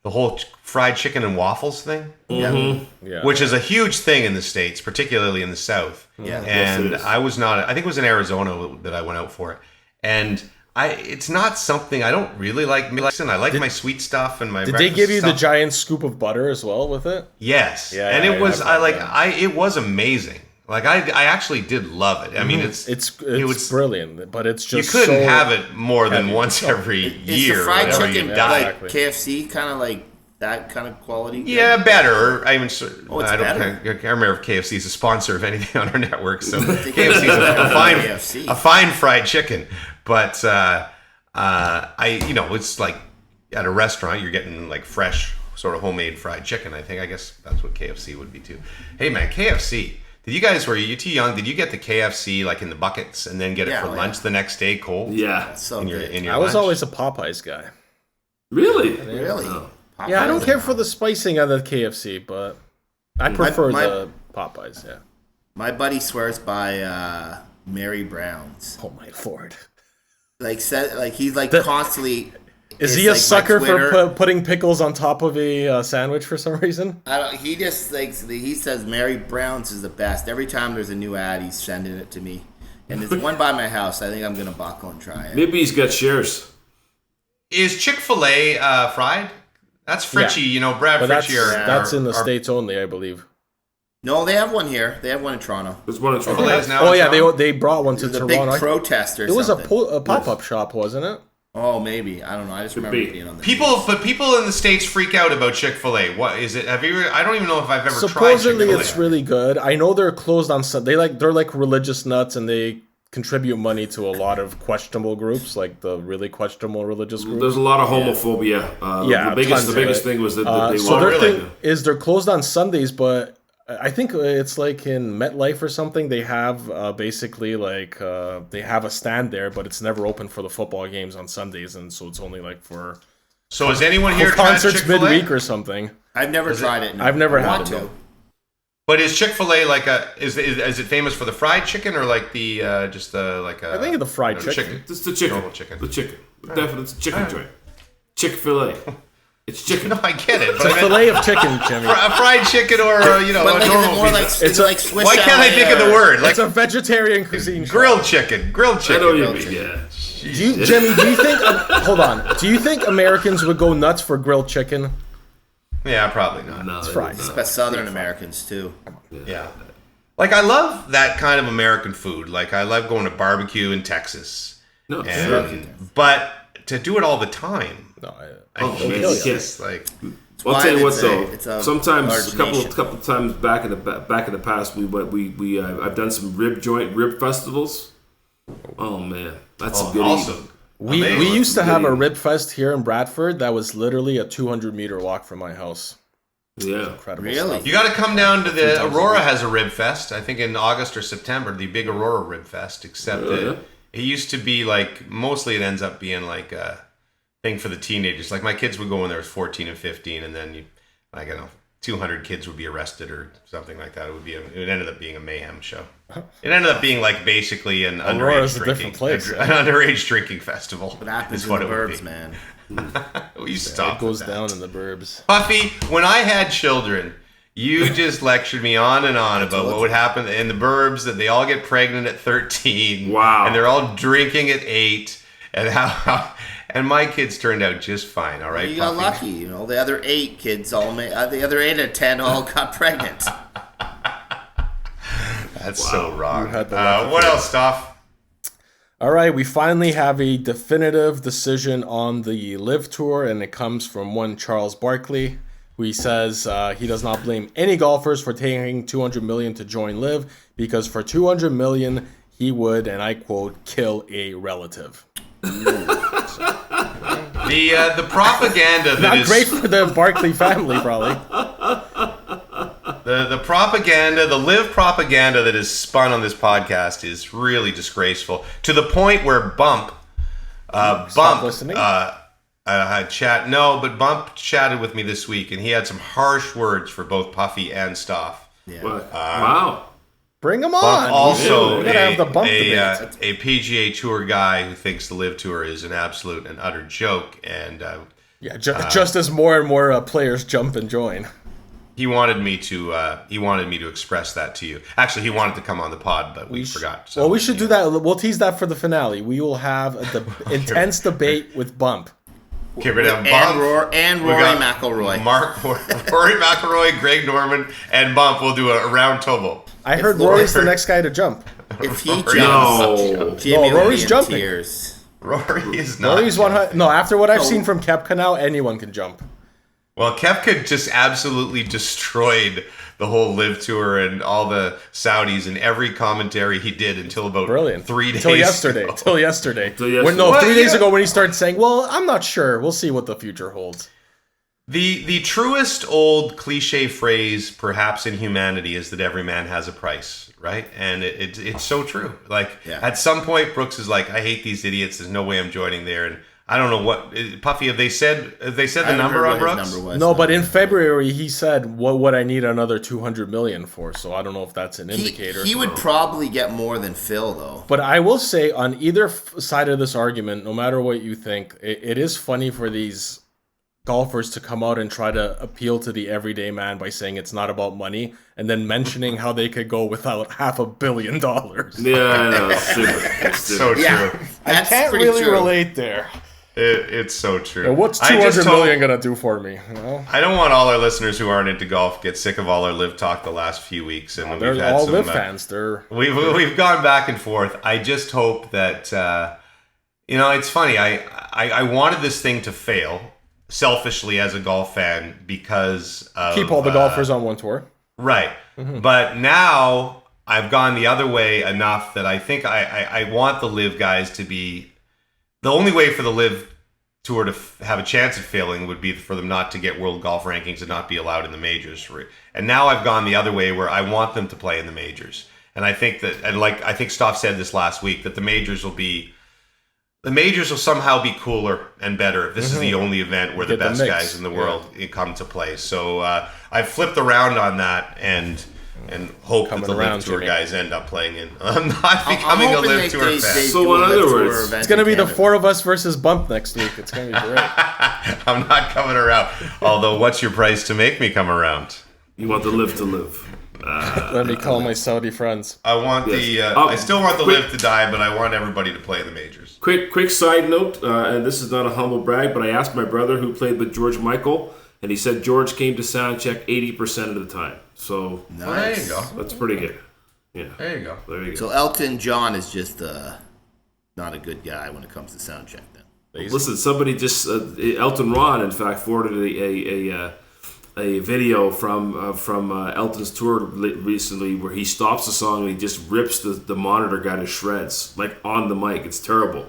the whole fried chicken and waffles thing. Yeah. Which is a huge thing in the States, particularly in the South. Yeah. And I was not, I think it was in Arizona that I went out for it. And it's not something I don't really like. Listen, I like my sweet stuff and my. Did they give you stuff. the giant scoop of butter as well with it? Yes, Yeah, and yeah, it was yeah, it was amazing. Like I actually did love it. I mean, It's brilliant, but it's you just couldn't so have it more than heavy. once every Is year. the fried whenever chicken you like die. Exactly. KFC, kind of like that kind of quality? Yeah, better. I mean, it's I don't better. I can't remember if KFC is a sponsor of anything on our network. So think KFC is KFC. a fine fried chicken. But it's like at a restaurant you're getting like fresh sort of homemade fried chicken. I guess that's what KFC would be too. Hey man, KFC. Were you too young? Did you get the KFC like in the buckets and then get it for lunch the next day cold? Yeah. So In your I was lunch? always a Popeyes guy. Really? really. Yeah, I don't Popeyes. care for the spicing of the KFC, but I prefer the Popeyes. Yeah. My buddy swears by Mary Brown's. Oh my lord. He's like constantly. Is it's he a like my sucker for Twitter- putting pickles on top of a sandwich for some reason? He just he says Mary Brown's is the best. Every time there's a new ad, he's sending it to me. And there's one by my house. I think I'm gonna buckle and try it. Maybe he's got shares. Is Chick-fil-A fried? That's Fritchie, Brad But Fritchie. that's in the States only, I believe. No, they have one here. They have one in Toronto. There's one in Chick-fil-A is now Oh in yeah, Toronto? they brought one to There's a Toronto. big protest or It was something. a pop-up shop, wasn't it? Oh, maybe. I don't know. I just remember be. being on the People in the States freak out about Chick-fil-A. What is it? Have you? I don't even know if I've ever tried Supposedly Chick-fil-A. it's really good. I know they're closed on Sunday. They're like religious nuts, and they contribute money to a lot of questionable groups, like the really questionable religious groups. There's a lot of homophobia. Yeah, the biggest tons of it. thing was that they So were their really? thing is they're closed on Sundays, but I think it's like in MetLife or something. They have basically like they have a stand there, but it's never open for the football games on Sundays, and so it's only like for So is anyone here tried concerts Chick-fil-A? midweek or something. I've never tried it. No. I've never I had want it, to. no. But is Chick-fil-A like is it famous for the fried chicken or like the just like a? I think of the fried chicken. It's the chicken. Normal chicken. The chicken. Definitely, it's a chicken joint. Chick-fil-A. It's chicken. No, I get it. It's But a I meant fillet of chicken, Jimmy. a fried chicken or But a like, is it normal more like pizza. is it like Swiss Why can't I Chalet think of the or- word? Like It's a vegetarian cuisine. grilled chicken. Grilled I chicken. know what you mean. Yeah. Jimmy, do you think? Hold on. Do you think Americans would go nuts for grilled chicken? Yeah, probably not. No, fried. But Southern Americans too. Yeah. Like I love that kind of American food. Like I love going to barbecue in Texas. No, But to do it all the time, No. I man, hate you it. can't. It's like I'll why tell you what it's though. it's a Sometimes large a couple nation. times back in the past, I've done some rib festivals. Oh man, that's some good eating. awesome. We Amazing. used to have a Good rib fest here in Bradford that was literally a 200-meter walk from my house. Yeah. Incredible Really? stuff. You got to come down to the Aurora has a rib fest. I think in August or September, the big Aurora rib fest. Except that it used to be like mostly it ends up being like a thing for the teenagers. Like my kids would go when they were 14 and 15, and then 200 kids would be arrested or something like that. It ended up being a mayhem show. It ended up being like basically an Aurora's underage a drinking different place, an underage drinking festival. What happens is in what the it would burbs, be. man? We stop. It goes with that. down in the burbs. Puffy, when I had children, You just lectured me on and on about what would happen in the burbs, that they all get pregnant at 13. Wow. And they're all drinking at 8. And how and my kids turned out just fine, all right? You got Puffy? lucky, the other 8 kids the other 8 out of 10 all got pregnant. That's so wrong. You had the lucky What kid. else, Stoff? All right, we finally have a definitive decision on the Live Tour, and it comes from one Charles Barkley, who he says he does not blame any golfers for taking $200 million to join Live, because for $200 million, he would, and I quote, kill a relative. The propaganda that Not is great for the Barkley family, probably. the propaganda, the Live propaganda that is spun on this podcast is really disgraceful, to the point where Bump listening? had chat. No, but Bump chatted with me this week, and he had some harsh words for both Puffy and Stoff. Yeah. Wow. Bring him Bump on. also We're gonna have the Bump debate. a PGA Tour guy who thinks the Live Tour is an absolute and utter joke, and Yeah, just as more and more players jump and join. he wanted me to express that to you. Actually, he wanted to come on the pod, but we forgot. So, Well, we should do that. We'll tease that for the finale. We will have a intense debate with Bump. Okay, we're gonna have Bump, and we Rory got McIlroy. Rory McIlroy, Greg Norman, and Bump will do a round tobo. I heard Rory- Rory's the next guy to jump. If he Rory- jumps, Jimmy No, will Rory's be in jumping. tears. Rory is not. Rory's 100. No, after what I've seen from Kepka now, anyone can jump. Well, Kepka just absolutely destroyed the whole Live Tour and all the Saudis and every commentary he did until about Brilliant. 3 days Till yesterday. ago. Till yesterday. Till yesterday. When, no, Well, 3 days yeah. ago when he started saying, "Well, I'm not sure. We'll see what the future holds." The truest old cliche phrase, perhaps in humanity, is that every man has a price, right? And it's so true. Like at some point, Brooks is like, "I hate these idiots. There's no way I'm joining there." And I don't know what Puffy have they said the number on Brooks? No, but in February he said, "What would I need another 200 million for?" So I don't know if that's an indicator. He would probably get more than Phil, though. But I will say, on either side of this argument, no matter what you think, it is funny for these golfers to come out and try to appeal to the everyday man by saying it's not about money, and then mentioning how they could go without $500 million. Yeah, I know. It's stupid. It's So stupid. true. Yeah, I that's can't pretty really true. relate there. It's so true. And what's I just 200 hope- million gonna do for me? You know? I don't want all our listeners who aren't into golf get sick of all our live talk the last few weeks, and They're we've had all some. Live fans. They're We've gone back and forth. I just hope that it's funny. I wanted this thing to fail selfishly as a golf fan because of, keep all the golfers on one tour. right. But now I've gone the other way enough that I think I want the live guys to be. The only way for the Live Tour to have a chance of failing would be for them not to get world golf rankings and not be allowed in the majors. And now I've gone the other way where I want them to play in the majors. And I think that, and like I think Stoff said this last week, that the majors will somehow be cooler and better if this is the only event where the Get the best mix. guys in the world come to play. So I've flipped around on that and hope that Coming the around, Live Tour Jimmy. guys end up playing in. I'm not becoming a hoping Live Tour fan. So do a in Live other Tour words, event It's gonna in be the Canada. 4 of us versus Bump next week. It's gonna be great. I'm not coming around. Although, what's your price to make me come around? You want the live to live. Let me call my Saudi friends. I want Yes. I still want the quick- live to die, but I want everybody to play the majors. Quick side note, and this is not a humble brag, but I asked my brother who played with George Michael, and he said George came to Soundcheck 80% of the time. So Well, there you go. that's pretty good. Yeah, There you go. there you go. So Elton John is just not a good guy when it comes to Soundcheck. Then Listen, somebody just Elton Ron, in fact, forwarded a video from Elton's tour recently where he stops the song and he just rips the monitor guy to shreds, like on the mic. It's terrible.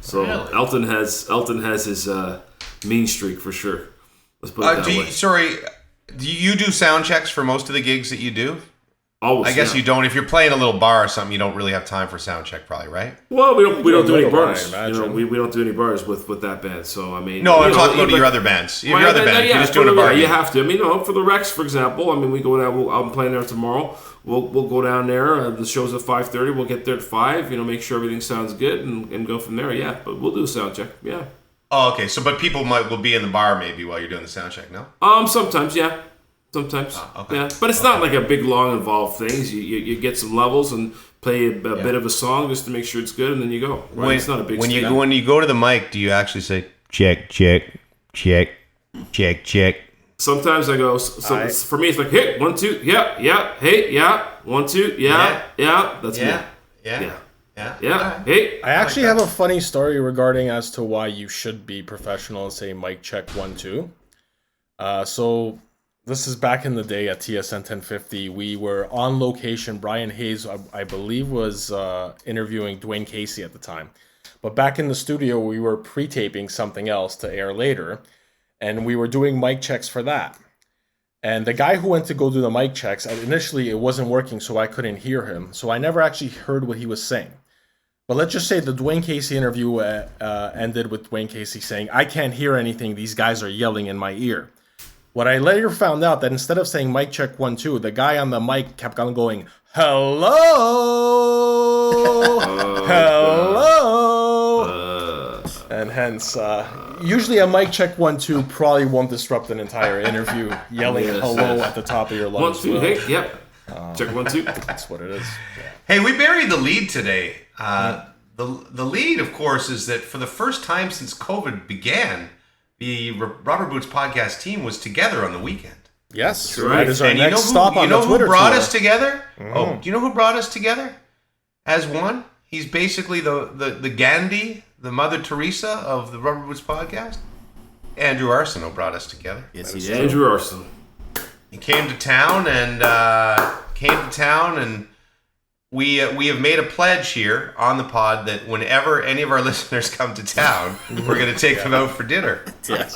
So Really? Elton has his mean streak for sure. Let's put it that way. Do you do sound checks for most of the gigs that you do? Always, I guess yeah. you don't. If you're playing a little bar or something, you don't really have time for sound check, probably, right? Well, we don't do any little bar, bars. I You know, imagine. we don't do any bars with that band. So I mean, No, you I'm know, talking about but- your other bands. Your Well, other band. yeah, You're just doing a for- bar. yeah, you gig. have to. I mean, for the Rex, for example. I mean, we go down. I'm playing there tomorrow. We'll go down there. The show's at 5:30. We'll get there at 5. Make sure everything sounds good and go from there. Yeah, but we'll do a sound check. Yeah. Oh, okay. So, but people will be in the bar maybe while you're doing the sound check. No. Sometimes, yeah. Sometimes. Okay. Yeah, but it's not like a big, long, involved thing. You get some levels and play a bit of a song just to make sure it's good, and then you go. Right? It's not a big when statement. when you go to the mic, do you actually say check, check, check, check, check? Sometimes I go. For me, it's like, hey, 1, 2, yeah, hey, yeah, 1, 2, yeah. That's me. Yeah. Hey. I actually have a funny story regarding as to why you should be professional and say mic check 1, 2. So this is back in the day at TSN 1050. We were on location. Brian Hayes, I believe, was interviewing Dwayne Casey at the time. But back in the studio, we were pre-taping something else to air later. And we were doing mic checks for that. And the guy who went to go do the mic checks, initially it wasn't working, so I couldn't hear him. So I never actually heard what he was saying. But let's just say the Dwayne Casey interview ended with Dwayne Casey saying, I can't hear anything. These guys are yelling in my ear. What I later found out that instead of saying mic check 1, 2, the guy on the mic kept on going, hello, hello. And hence, usually a mic check 1, 2 probably won't disrupt an entire interview, yelling hello at the top of your lungs. 1, 2, hey, yep. Check 1, 2. That's what it is. Hey, we buried the lead today. The lead, of course, is that for the first time since COVID began, the Rubber Boots podcast team was together on the weekend. Yes, right. That is our And next stop on the Twitter You know who brought tour. us together? Oh, do you know who brought us together? As one? He's basically the Gandhi, the Mother Teresa of the Rubber Boots podcast. Andrew Arsenault brought us together. Yes, he did. Andrew Arsenault. He came to town and we have made a pledge here on the pod that whenever any of our listeners come to town, we're going to take them out for dinner. Yes.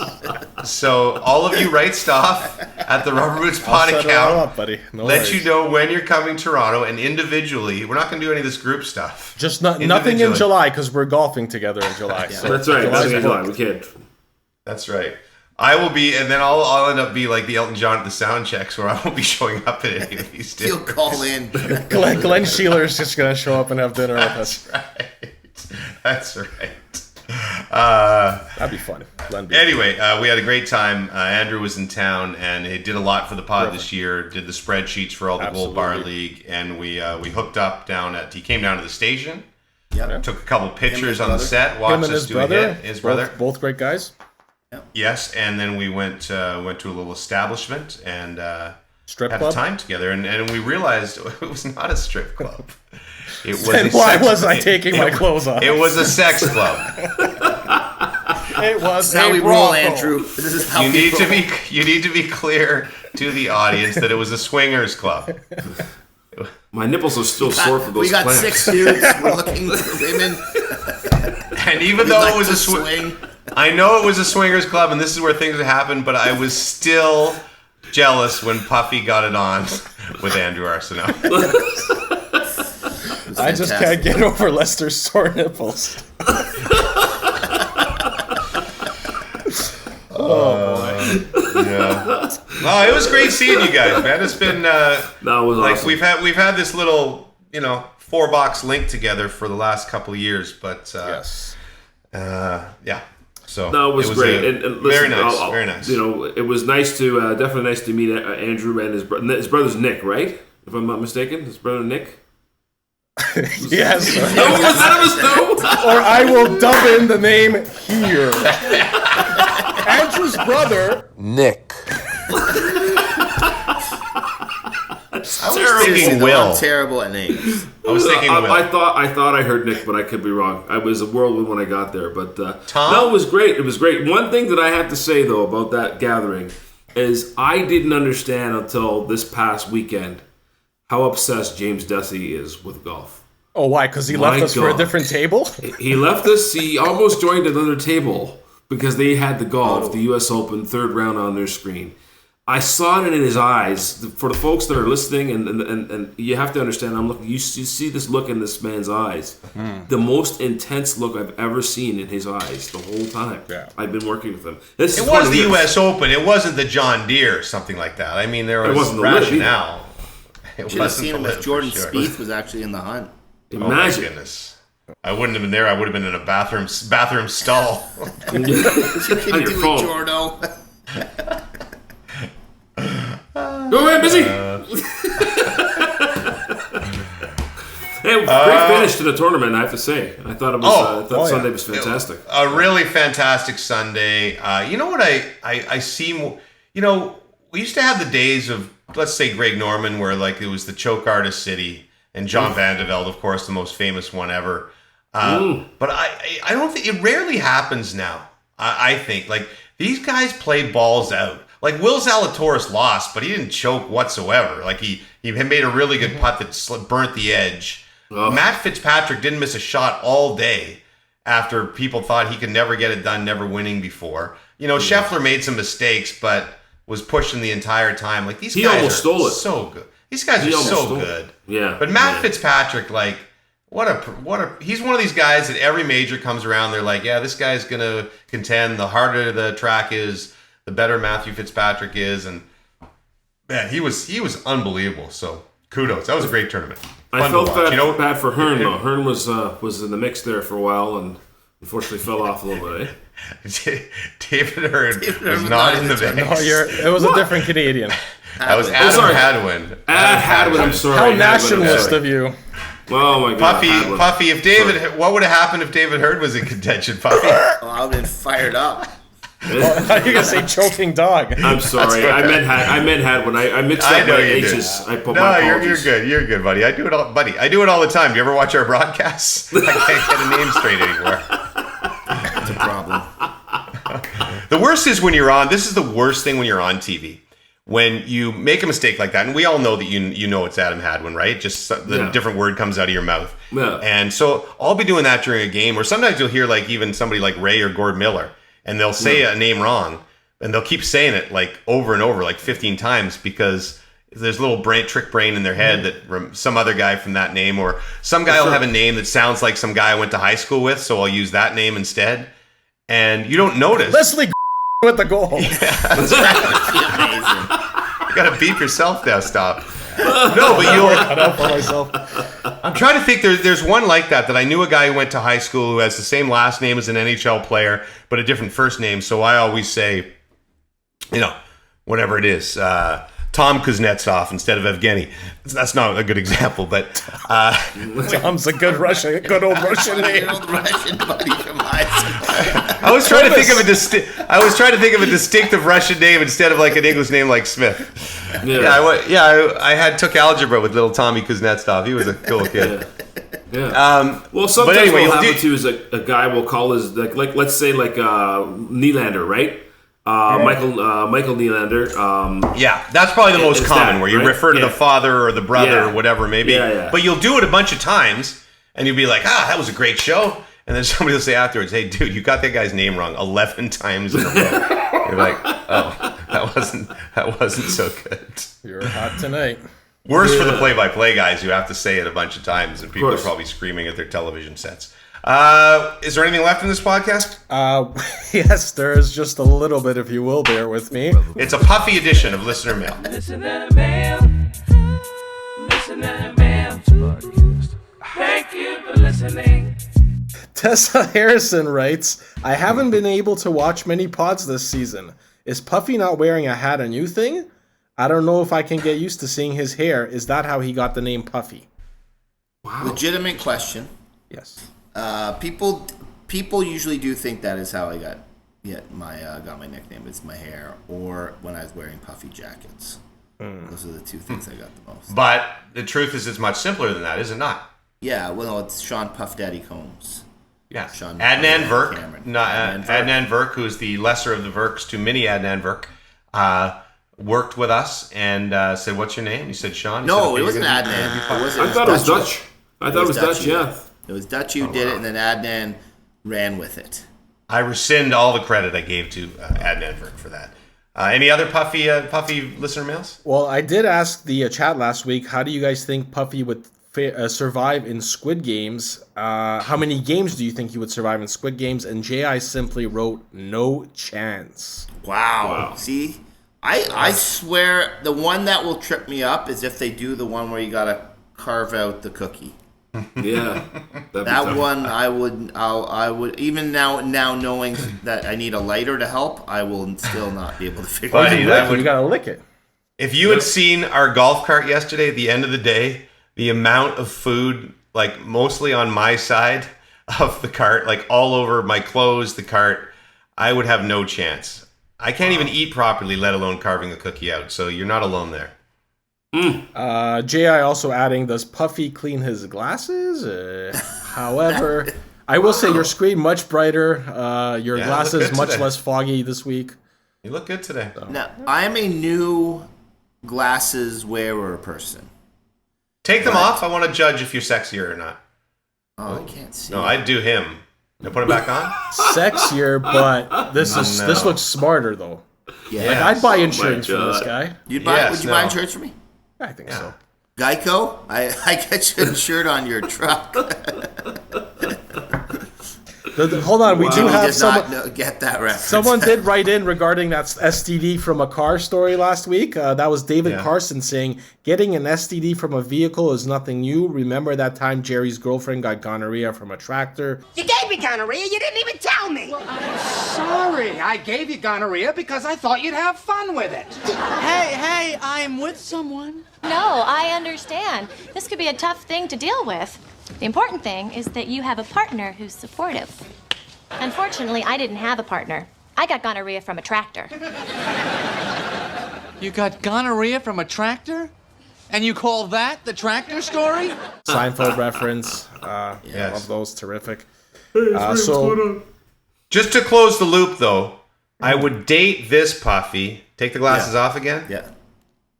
So all of you write Stoff at the Rubber Boots pod Set it all account. up, buddy. No Let worries. you know when you're coming to Toronto, and individually, we're not going to do any of this group stuff. Just nothing in Individually. July because we're golfing together in July. So That's right. July's That's booked. right. We can't. That's right. I will be, and then I'll end up be like the Elton John at the Soundchecks, where I won't be showing up at any of these He'll dinners. call in. Glenn Sheeler is just going to show up and have dinner with us. That's right. That'd be fun. Glenn be- Anyway, we had a great time. Andrew was in town, and he did a lot for the pod this year. Did the spreadsheets for all the Gold Bar Absolutely. League, and we hooked up he came down to the station, Yep. took a couple pictures his on the brother. set, Him watched and us his do brother. a hit. His brother, Both great guys. yes, and then we went to a little establishment and Strip had club. a time together, and we realized it was not a strip club. It was Then a why sex- was I taking my clothes off? It was a sex club. It was That's how a we roll, brothel. Andrew. This is how You we roll. need to be clear to the audience that it was a swingers club. My nipples are still sore for those We got clamps. 6 dudes. We're looking for women. And even We'd though like it was to a swing, swing. I know it was a swingers club, and this is where things happened. But I was still jealous when Puffy got it on with Andrew Arsenault. I just can't get over Lester's sore nipples. Yeah. Oh, it was great seeing you guys, man. It's been That was like awesome. we've had this little 4-box link together for the last couple of years, but Yes. yeah. So No, it was great. And very listen, nice, very nice. It was nice to definitely nice to meet Andrew and his brother. His brother's Nick, right? If I'm not mistaken, his brother Nick. Yes. No, was that a no? Or I will dub in the name here. Andrew's brother. Nick. I was Seriously, thinking though, Will. I'm terrible at names. I was thinking Will. I thought I heard Nick, but I could be wrong. I was a whirlwind when I got there, but Tom? no, it was great. It was great. One thing that I have to say though about that gathering is I didn't understand until this past weekend how obsessed James Dussy is with golf. Oh, why? Because he My left us for a God. different table? He left us. He almost joined another table because they had the golf, the U.S. Open third round on their screen. I saw it in his eyes. For the folks that are listening, and you have to understand, I'm looking. You see this look in this man's eyes, the most intense look I've ever seen in his eyes the whole time. Yeah. I've been working with him. This It is was 20 the years. U.S. Open. It wasn't the John Deere or something like that. I mean, there was wasn't the Lib rationale. It Should have wasn't seen the him Lib if for Jordan sure. Spieth was actually in the hunt. Oh my Imagine. goodness. I wouldn't have been there. I would have been in a bathroom stall. What can On you your do phone. with Jordo? busy. Hey, great finish to the tournament, I have to say. I thought it was Sunday was fantastic. A really fantastic Sunday. You know what I see? You know, we used to have the days of, let's say, Greg Norman, where like it was the choke artist city, and John Vandevelde, of course, the most famous one ever. But I don't think it rarely happens now. I think like these guys play balls out. Like Will Zalatoris lost, but he didn't choke whatsoever. Like he made a really good putt that burnt the edge. Matt Fitzpatrick didn't miss a shot all day after people thought he could never get it done, never winning before. You know, Scheffler made some mistakes, but was pushing the entire time. Like these guys almost stole it. So good. These guys are so good. Yeah. But Matt Fitzpatrick, like, he's one of these guys that every major comes around, they're like, yeah, this guy's gonna contend. The harder the track is, the better Matthew Fitzpatrick is, and man, he was unbelievable. So kudos. That was a great tournament. I felt bad for Hearn though. Hearn was in the mix there for a while and unfortunately fell off a little bit. David Hearn was not in the mix. No, it was a different Canadian. That was Adam Hadwin. Adam Hadwin, I'm sorry. How nationalist of you. Oh my God. Puffy, what would have happened if David Hearn was in contention, Puffy? Well, I would have been fired up. Are you gonna say choking dog? I'm sorry. I meant Hadwin. I mixed up my H's. I put my apologies. You're good, buddy. I do it all the time. Do you ever watch our broadcasts? I can't get a name straight anymore. That's a problem. The worst is when you're on. This is the worst thing when you're on TV. When you make a mistake like that, and we all know that you know it's Adam Hadwin, right? Just the different word comes out of your mouth. Yeah. And so I'll be doing that during a game, or sometimes you'll hear like even somebody like Ray or Gord Miller, and they'll say a name wrong, and they'll keep saying it like over and over, like 15 times, because there's a little trick brain in their head that some other guy from that name, or some guy will have a name that sounds like some guy I went to high school with, so I'll use that name instead. And you don't notice. Leslie with the goal. That's right. You gotta beep yourself now, Stoff. No, but you'll cut out for myself. I'm trying to think. There's one like that I knew, a guy who went to high school who has the same last name as an NHL player, but a different first name. So I always say, whatever it is, Tom Kuznetsov instead of Evgeny. That's not a good example, but Tom's a good old Russian name. Old Russian buddy from high school. I was trying to think of a distinctive Russian name instead of like an English name like Smith. I took algebra with little Tommy Kuznetsov. He was a cool kid. Yeah. Well, sometimes what will happen too is a guy will call his like let's say like Nylander, right? Michael Nylander. That's probably the most common, where you refer to the father or the brother or whatever, maybe. Yeah. But you'll do it a bunch of times, and you'll be like, that was a great show. And then somebody will say afterwards, hey, dude, you got that guy's name wrong 11 times in a row. You're like, that wasn't so good. You're hot tonight. Worse for the play-by-play guys who have to say it a bunch of times, and people are probably screaming at their television sets. Is there anything left in this podcast? Yes, there is just a little bit, if you will, bear with me. It's a Puffy edition of Listener Mail. Listener mail. Listener mail. Thank you for listening. Tessa Harrison writes, I haven't been able to watch many pods this season. Is Puffy not wearing a hat a new thing? I don't know if I can get used to seeing his hair. Is that how he got the name Puffy? Wow. Legitimate question. Yes. People usually do think that is how I got my nickname. It's my hair, or when I was wearing puffy jackets. Those are the two things I got the most. But the truth is, it's much simpler than that, is it not? Yeah, well, it's Sean Puff Daddy Combs. Yeah. Sean Adnan Virk, Adnan Virk, who is the lesser of the Virks to mini Adnan Virk, worked with us and said, "What's your name?" He said, "Sean." He No, said, it wasn't Adnan. I thought it was Dutch. I thought it was Dutch. Yeah. It was Dutch who did it, and then Adnan ran with it. I rescind all the credit I gave to Adnan for that. Any other Puffy listener mails? Well, I did ask the chat last week, how do you guys think Puffy would survive in Squid Games? How many games do you think he would survive in Squid Games? And J.I. simply wrote, no chance. Wow. See, I swear the one that will trip me up is if they do the one where you got to carve out the cookie. Yeah, that one I would even now knowing that I need a lighter to help, I will still not be able to figure it out. You gotta lick it. If you had seen our golf cart yesterday, at the end of the day, the amount of food, like mostly on my side of the cart, like all over my clothes, the cart, I would have no chance. I can't even eat properly, let alone carving a cookie out. So you're not alone there. J.I. also adding, does Puffy clean his glasses? However, I will say your screen much brighter. Your glasses much today. less foggy this week. You look good today. Now, I'm a new glasses wearer person. Take them off. I want to judge if you're sexier or not. Oh, I can't see. No, I'd do him. Now put it back on. Sexier, but this looks smarter though. Yeah. Like I'd buy insurance from this guy. Would you Yes, buy insurance for me? I think so. Geico? I get you insured on your truck. Hold on, we do Jimmy have does someone. not get that reference. Someone did write in regarding that STD from a car story last week. That was David Yeah. Carson saying, getting an STD from a vehicle is nothing new. Remember that time Jerry's girlfriend got gonorrhea from a tractor? You gave me gonorrhea, you didn't even tell me! Sorry, I gave you gonorrhea because I thought you'd have fun with it. Hey, I'm with someone. No, I understand. This could be a tough thing to deal with. The important thing is that you have a partner who's supportive. Unfortunately, I didn't have a partner. I got gonorrhea from a tractor. You got gonorrhea from a tractor? And you call that the tractor story? Seinfeld reference. Yes. Love those. Terrific. Just to close the loop, though, I would date this Puffy. Take the glasses off again. Yeah.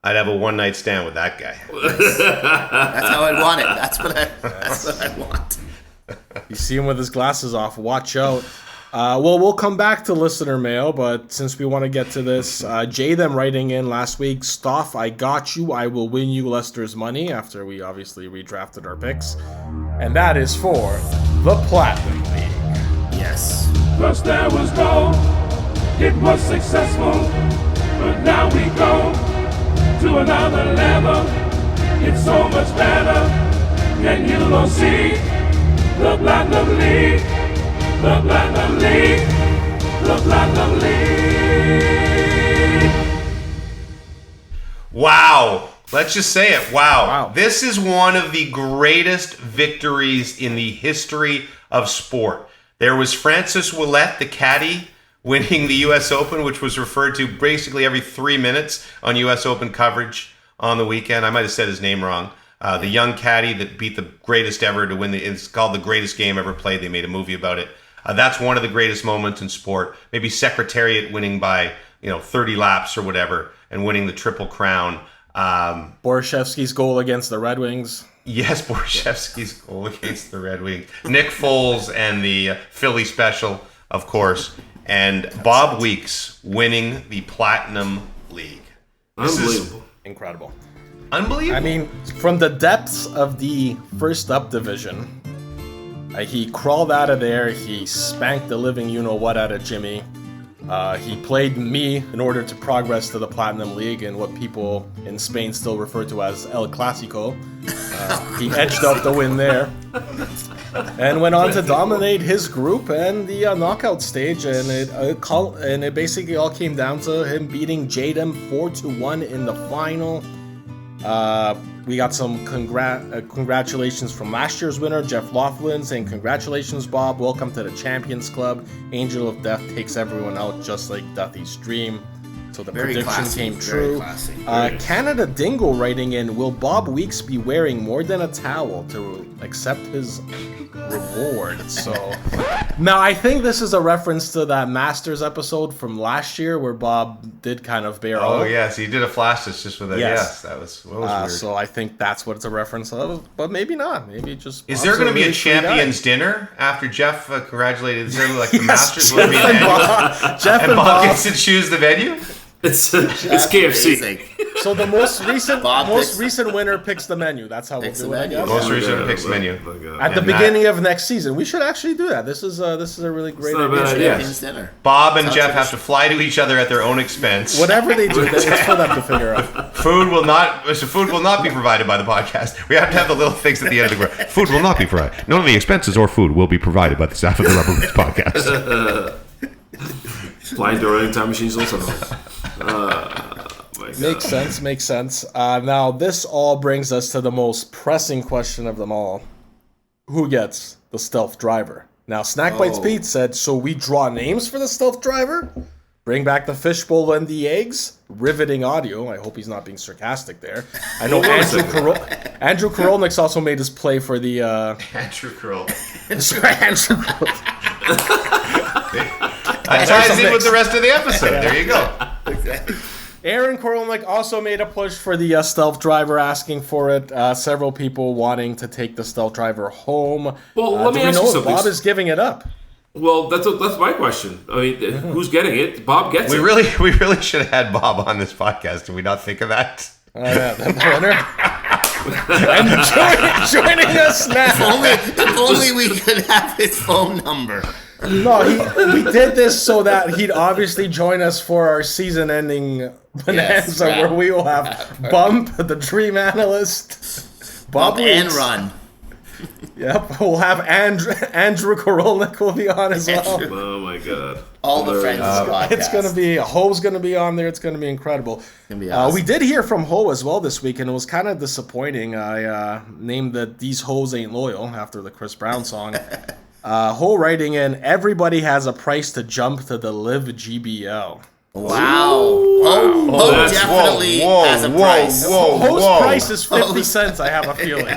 I'd have a one-night stand with that guy. That's how I'd want it. That's what I want. You see him with his glasses off. Watch out. Well, we'll come back to listener mail, but since we want to get to this, Jay them writing in last week, Stoff, I got you. I will win you Lester's money after we obviously redrafted our picks. And that is for the Platinum League. Yes. First there was gold, it was successful, but now we go to another level. It's so much better, and you don't see the Platinum League, the Platinum League, the Platinum League. Wow. Let's just say it. Wow. Wow. This is one of the greatest victories in the history of sport. There was Francis Ouellet, the caddy, winning the U.S. Open, which was referred to basically every 3 minutes on U.S. Open coverage on the weekend. I might have said his name wrong. The young caddy that beat the greatest ever to win it's called The Greatest Game Ever Played. They made a movie about it. That's one of the greatest moments in sport. Maybe Secretariat winning by 30 laps or whatever and winning the Triple Crown. Borshevsky's goal against the Red Wings. Yes, Borshevsky's goal against the Red Wings. Nick Foles and the Philly special, of course. And Bob Weeks winning the Platinum League. This Unbelievable. is Incredible. unbelievable. I mean, from the depths of the first up division, he crawled out of there. He spanked the living you-know-what out of Jimmy. He played me in order to progress to the Platinum League and what people in Spain still refer to as El Clásico. He edged up the win there and went on to dominate his group and the knockout stage. And it basically all came down to him beating Jadem 4-1 in the final. We got some congratulations from last year's winner, Jeff Laughlin, saying, "Congratulations, Bob. Welcome to the Champions Club. Angel of Death takes everyone out just like Duthie's dream." So the Very prediction classy, came very true. classy. Canada Dingle writing in, will Bob Weeks be wearing more than a towel to accept his reward? So now I think this is a reference to that Masters episode from last year where Bob did kind of bear oh, out. yes. He did a flash test just with a yes. That was weird. So I think that's what it's a reference of, but maybe not. Maybe just. Is there going to be a really free guy. champions dinner after Jeff congratulated? Is there like the Masters will be Jeff the and venue? Bob, Jeff And and Bob Bob. gets to choose the venue? It's KFC. Amazing. So the most Bob picks- recent winner picks the menu. That's how we'll Picks do the it. I menu. guess. Most Yeah. recent picks menu. At the And that- beginning of next season, we should actually do that. This is a really great not a bad idea. idea. Champions dinner. Bob and Sounds Jeff like have to fly to each other at their own expense. Whatever they do, it's for them to figure out. Food will not be provided by the podcast. We have to have the little things at the end of the word. Food will not be provided. None of the expenses or food will be provided by the staff of the Rubber Boots podcast. Flying door time machines also. My Makes sense. Now, this all brings us to the most pressing question of them all. Who gets the stealth driver? Now, Snack Bites Pete said, so we draw names for the stealth driver? Bring back the fishbowl and the eggs? Riveting audio. I hope he's not being sarcastic there. I know Andrew Korolnik's also made his play for the... Andrew Kroll. Sorry, Andrew Kroll. That ties in with the rest of the episode. There you go. Exactly. Aaron Korolnik also made a push for the stealth driver, asking for it. Several people wanting to take the stealth driver home. Well, let me ask you something. Bob is giving it up. Well, that's my question. I mean, who's getting it? Bob gets it. We really should have had Bob on this podcast. Did we not think of that? Yeah, the winner. And joining us now. If only we could have his phone number. No, we did this so that he'd obviously join us for our season-ending bonanza, where we will have Bump, the Dream Analyst, Bob and Ron. Yep, we'll have Andrew Korolnik will be on as well. Oh my God! All the friends of the podcast. It's gonna be Ho's gonna be on there. It's gonna be incredible. It's gonna be awesome. We did hear from Ho as well this week, and it was kind of disappointing. I named that These Hoes Ain't Loyal after the Chris Brown song. Ho writing in, everybody has a price to jump to the Live GBL. Wow. Ho definitely has a price. Ho's price is 50 cents, I have a feeling.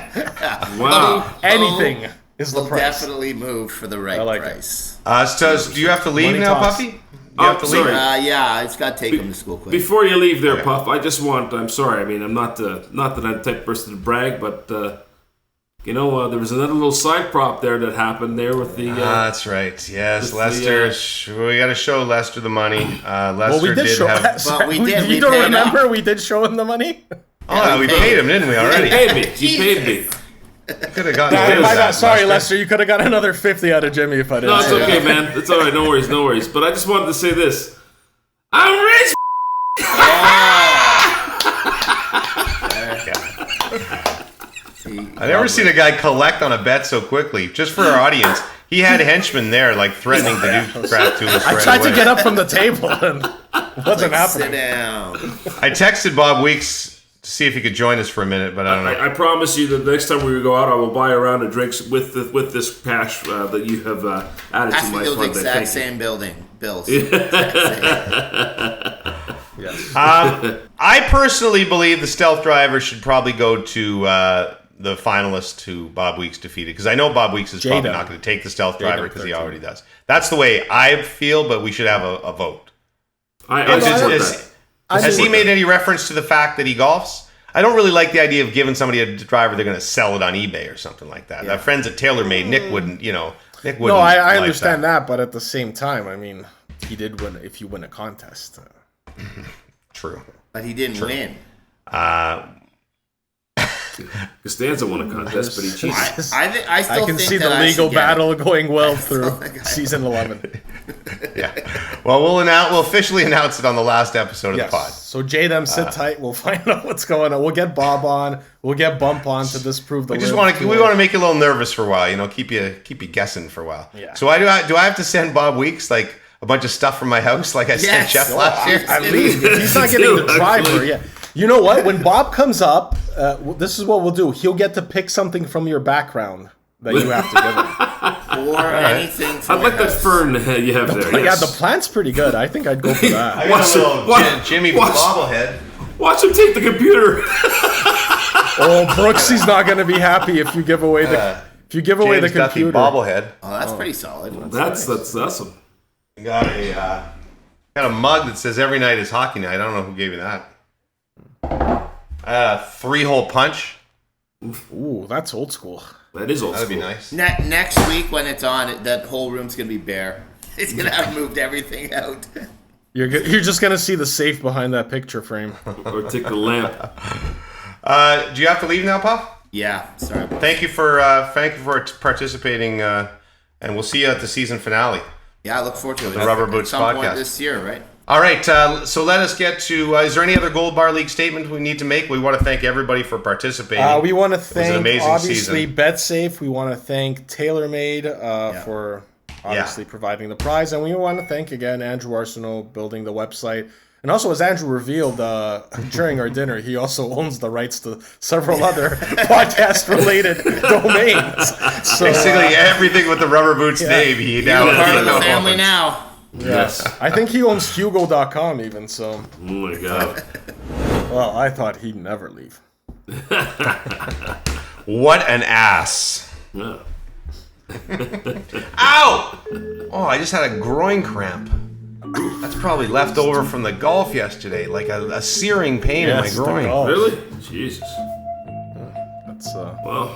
Wow. Anything is the Will price. definitely move for the right price. So do you have to leave Money now, talks. Puffy? You have to leave? Sorry. Yeah, I just got to take him to school quick. Before you leave there, Puff, I just want, I'm sorry, I mean, I'm not that I'm the type of person to brag, but, there was another little side prop there that happened there with the... that's right. Yes, Lester. We got to show Lester the money. Lester we did show have... But we did. You don't remember we did show him the money? Oh, we paid him, didn't we, already? You paid me. Could have gotten Sorry, Lester. You could have got another 50 out of Jimmy if I didn't. No, it's okay, man. It's all right. No worries. But I just wanted to say this. I'm rich. I've never seen a guy collect on a bet so quickly. Just for our audience, he had henchmen there, like threatening to do crap to us. I tried to get up from the table and it wasn't happening. Sit down. I texted Bob Weeks to see if he could join us for a minute, but I don't know. I promise you that the next time we go out, I will buy a round of drinks with this cash that you have added Has to to my go fund. the exact same building. Bills. Yes. I personally believe the stealth driver should probably go to the finalist who Bob Weeks defeated, because I know Bob Weeks is probably not going to take the stealth driver because he already does. That's the way I feel, but we should have a vote. Has he made any reference to the fact that he golfs? I don't really like the idea of giving somebody a driver they're going to sell it on eBay or something like that. Our friends at TaylorMade, Nick wouldn't. No, I understand that, but at the same time, I mean, he did win if you win a contest. True. But he didn't win. Costanza won a contest, but he cheated. I still can think see that the I legal should get battle it. going well through season 11. Yeah. Well, we'll officially announce it on the last episode of the pod. So Jay, them sit tight. We'll find out what's going on. We'll get Bob on. We'll get Bump on to disprove the. We want to make you a little nervous for a while. Keep you guessing for a while. Yeah. So do I have to send Bob Weeks like a bunch of stuff from my house like I sent Jeff last year? At least if he's not getting the driver. Yeah. You know what? When Bob comes up, this is what we'll do. He'll get to pick something from your background that you have to give him. Or anything. I'd like that fern you have there. Yeah, the plant's pretty good. I think I'd go for that. I got a little Jimmy bobblehead. Watch him take the computer. Oh, Brooksy's not going to be happy if you give away the James Duffy computer. Oh, bobblehead. that's pretty solid. That's awesome. You got a mug that says "Every night is hockey night." I don't know who gave you that. 3-hole punch. Ooh, that's old school. That is old That'd school. be nice. Next week when it's on, that whole room's gonna be bare. It's gonna have moved everything out. You're just going to see the safe behind that picture frame. Or take the lamp. Do you have to leave now, Puff? Yeah, sorry. Thank you for participating, and we'll see you at the season finale. Yeah, I look forward to it. The Rubber Boots At some point podcast this year, right? All right, so let us get to. Is there any other Gold Bar League statement we need to make? We want to thank everybody for participating. We want to It was an thank, amazing obviously, season. BetSafe. We want to thank TaylorMade for obviously providing the prize. And we want to thank, again, Andrew Arsenault building the website. And also, as Andrew revealed during our dinner, he also owns the rights to several other podcast-related domains. So, basically, everything with the Rubber Boots name, he now You're part of the family now. Yes. I think he owns Hugo.com even, so. Oh my god. Well, I thought he'd never leave. What an ass. Yeah. Ow! Oh, I just had a groin cramp. That's probably left over from the golf yesterday, like a searing pain in my groin. Really? Jesus. That's Well.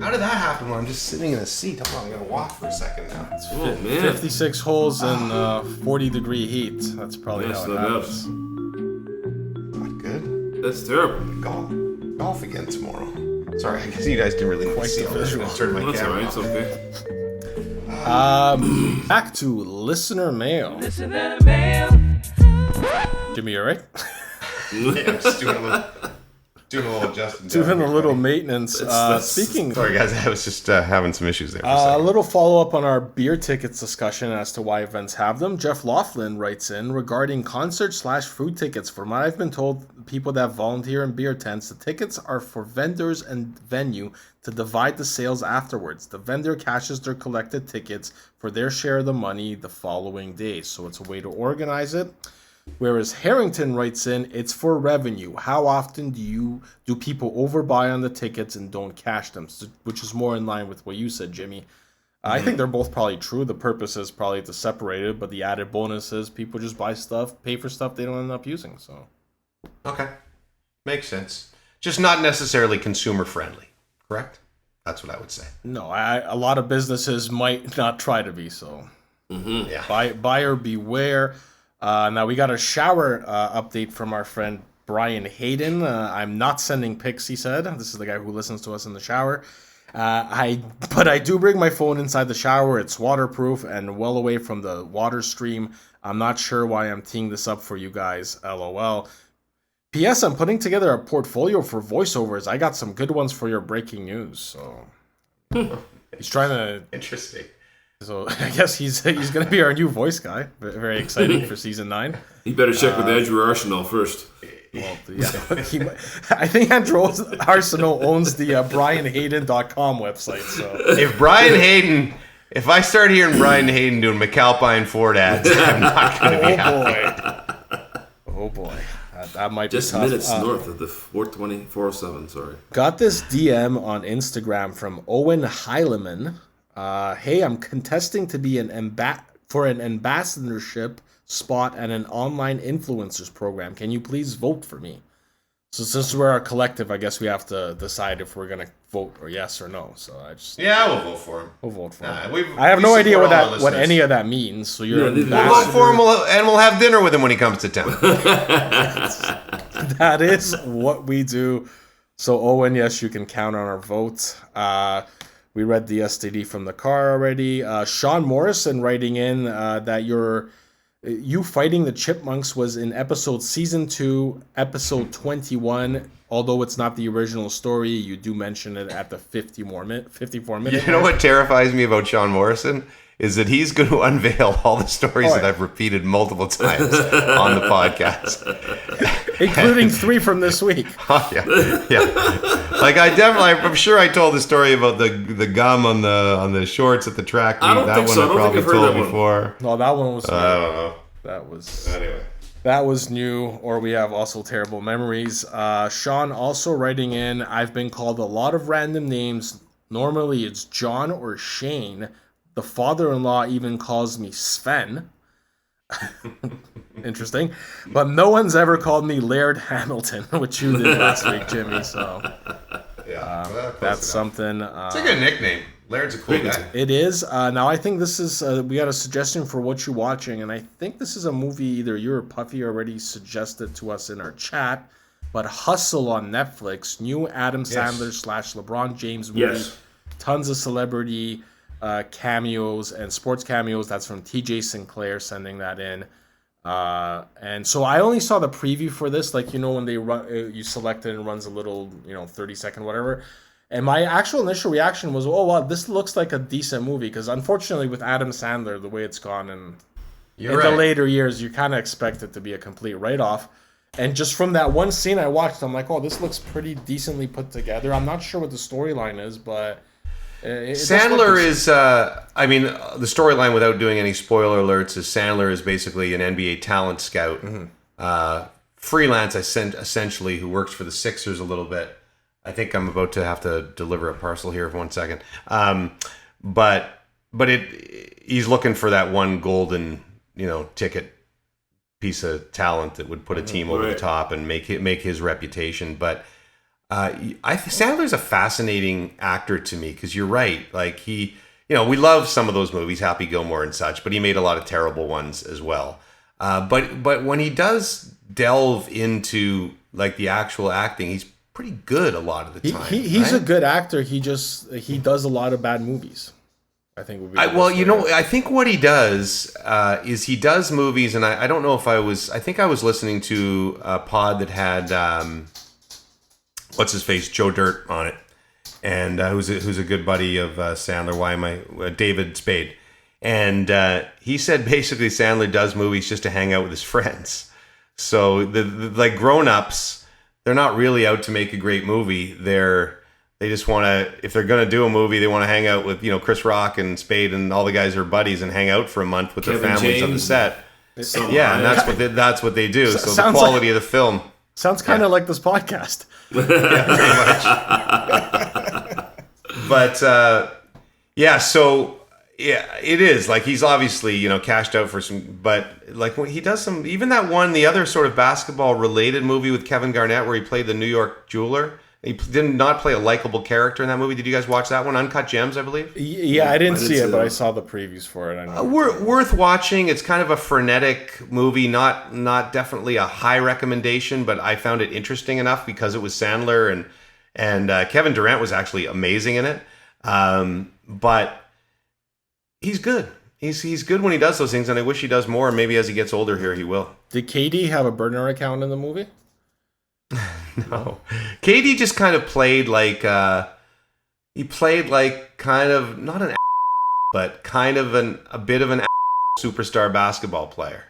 How did that happen when I'm just sitting in a seat? Hold on, I gotta walk for a second now. Oh man. 56 holes in 40-degree heat. That's probably That's how it not happens. Not good. That's terrible. Golf again tomorrow. Sorry, I guess you guys didn't really see all this. I turned my That's camera alright. It's off. okay. Back to listener mail. Listener mail. Jimmy, you alright? Yeah, I'm just doing a little adjustment. Doing a little maintenance. Speaking. Sorry, guys, I was just having some issues there. For a A second. little follow-up on our beer tickets discussion as to why events have them. Jeff Laughlin writes in regarding concert/food tickets. From what I've been told, people that volunteer in beer tents, the tickets are for vendors and venue to divide the sales afterwards. The vendor cashes their collected tickets for their share of the money the following day. So it's a way to organize it. Whereas Harrington writes in, it's for revenue. How often do people overbuy on the tickets and don't cash them? So, which is more in line with what you said, Jimmy. I think they're both probably true. The purpose is probably to separate it, but the added bonus is people just buy stuff, pay for stuff they don't end up using. So, Okay. Makes sense. Just not necessarily consumer friendly, correct? That's what I would say. no, a lot of businesses might not try to be. So, Yeah. buyer beware. Now we got a shower update from our friend Brian Hayden. I'm not sending pics, he said. This is the guy who listens to us in the shower. But I do bring my phone inside the shower. It's waterproof and well away from the water stream. I'm not sure why I'm teeing this up for you guys. LOL. P.S. I'm putting together a portfolio for voiceovers. I got some good ones for your breaking news. So he's trying to. Interesting. So I guess he's going to be our new voice guy. Very exciting for season 9. You better check with Andrew Arsenault first. Well, yeah, I think Andrew Arsenault owns the BrianHayden.com website. So If I start hearing Brian Hayden doing McAlpine Ford ads, I'm not going to be happy. Oh boy, that might Just be tough. minutes north of the 407. Sorry. Got this DM on Instagram from Owen Heileman. Hey, I'm contesting to be for an ambassadorship spot at an online influencers program. Can you please vote for me? So since we're a collective, I guess we have to decide if we're gonna vote or yes or no. So we'll vote for him. We'll vote for Nah, him. I have no idea what any of that means. So you're we'll vote for him, and we'll have dinner with him when he comes to town. That is what we do. So Owen, yes, you can count on our vote. We read the STD from the car already. Sean Morrison writing in that you fighting the chipmunks was in season 2, episode 21. Although it's not the original story, you do mention it at the 54 minute. You know what terrifies me about Sean Morrison? Is that he's going to unveil all the stories that I've repeated multiple times on the podcast. Including 3 from this week. Oh, yeah. Like I'm sure I told the story about the gum on the shorts at the track meet. I don't think so. I don't think I've heard that one before. No, that one was. I don't know. That was. Anyway. That was new, or we have also terrible memories. Sean also writing in, I've been called a lot of random names. Normally it's John or Shane. The father-in-law even calls me Sven. Interesting. But no one's ever called me Laird Hamilton, which you did last week, Jimmy. So that's something. It's a good nickname. Laird's a cool guy. It is. Now, I think this is, we got a suggestion for what you're watching, and I think this is a movie either you or Puffy already suggested to us in our chat, but Hustle on Netflix, new Adam Sandler / LeBron James movie. Yes. Tons of celebrity cameos and sports cameos. That's from TJ Sinclair sending that in. And so I only saw the preview for this, like, when they run, you select it and it runs a little, 30-second whatever. And my actual initial reaction was, oh, wow, this looks like a decent movie. Because unfortunately with Adam Sandler, the way it's gone, and in the later years, you kind of expect it to be a complete write-off. And just from that one scene I watched, I'm like, oh, this looks pretty decently put together. I'm not sure what the storyline is, but... Sandler is, I mean, the storyline without doing any spoiler alerts is Sandler is basically an NBA talent scout. Freelance, essentially, who works for the Sixers a little bit. I think I'm about to have to deliver a parcel here for 1 second. But he's looking for that one golden, ticket piece of talent that would put a team over the top and make his reputation. But Sandler's a fascinating actor to me because you're right. Like we love some of those movies, Happy Gilmore and such, but he made a lot of terrible ones as well. But when he does delve into like the actual acting, he's pretty good a lot of the time. He's a good actor. He does a lot of bad movies. I think would be. I think what he does is he does movies, and I don't know if I think I was listening to a pod that had what's his face, Joe Dirt on it, and who's a good buddy of Sandler. David Spade, and he said basically Sandler does movies just to hang out with his friends. So the like grown-ups, they're not really out to make a great movie. They just want to, if they're going to do a movie, they want to hang out with, Chris Rock and Spade and all the guys are buddies and hang out for a month with their families on the set. Yeah, and that's what they do. So the quality of the film sounds kind of like this podcast. Yeah, pretty much. But so it is like he's obviously cashed out for some, but like when he does some, even that one, the other sort of basketball related movie with Kevin Garnett where he played the New York jeweler. He did not play a likable character in that movie. Did you guys watch that one? Uncut Gems, I believe. Yeah, I didn't see it, but I saw the previews for it. Worth watching. It's kind of a frenetic movie, not definitely a high recommendation, but I found it interesting enough because it was Sandler and Kevin Durant was actually amazing in it. But he's good. He's good when he does those things, and I wish he does more. And maybe as he gets older here, he will. Did KD have a burner account in the movie? No. KD just kind of played like he played like kind of not an but kind of a bit of an superstar basketball player.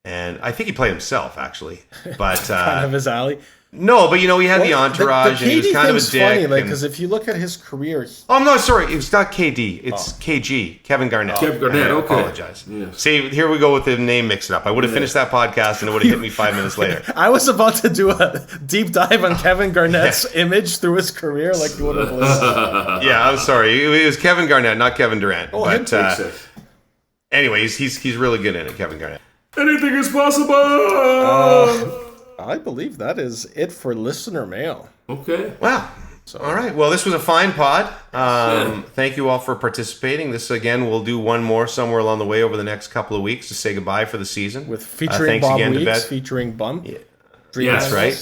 And I think he played himself actually. But kind of his alley. No, but he had the entourage and he was kind of a dick. Funny, because if you look at his career, no, sorry, it's not KD, it's KG, Kevin Garnett. Kevin Garnett, okay. I apologize. Yeah. See, here we go with the name mixed up. I would have finished that podcast and it would have hit me 5 minutes later. I was about to do a deep dive on Kevin Garnett's image through his career, like you would have listened. Yeah, I'm sorry. It was Kevin Garnett, not Kevin Durant. But anyways, he's really good in it, Kevin Garnett. Anything is possible. I believe that is it for listener mail. Okay. Wow. All right. Well, this was a fine pod. Thank you all for participating. This, again, we'll do one more somewhere along the way over the next couple of weeks to say goodbye for the season. With featuring Bob Weeks, featuring Bump. Yeah. That's right.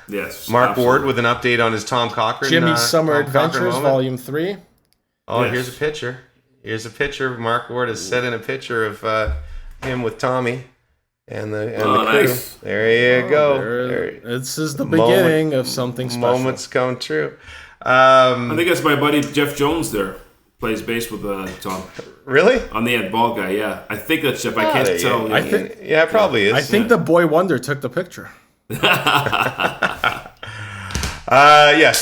Yes. Mark absolutely. Ward with an update on his Tom Cochran. Jimmy's Summer Adventures, Volume 3. Oh, yes. Here's a picture. Here's a picture. Mark Ward has set in a picture of him with Tommy. And the crew. Nice. There you go. This is the beginning of something special. Moments come true. I think that's my buddy Jeff Jones there. Plays bass with Tom. Really? On the end, ball guy, yeah. I think that's Jeff. I can't tell. I think, it probably is. I think the Boy Wonder took the picture. So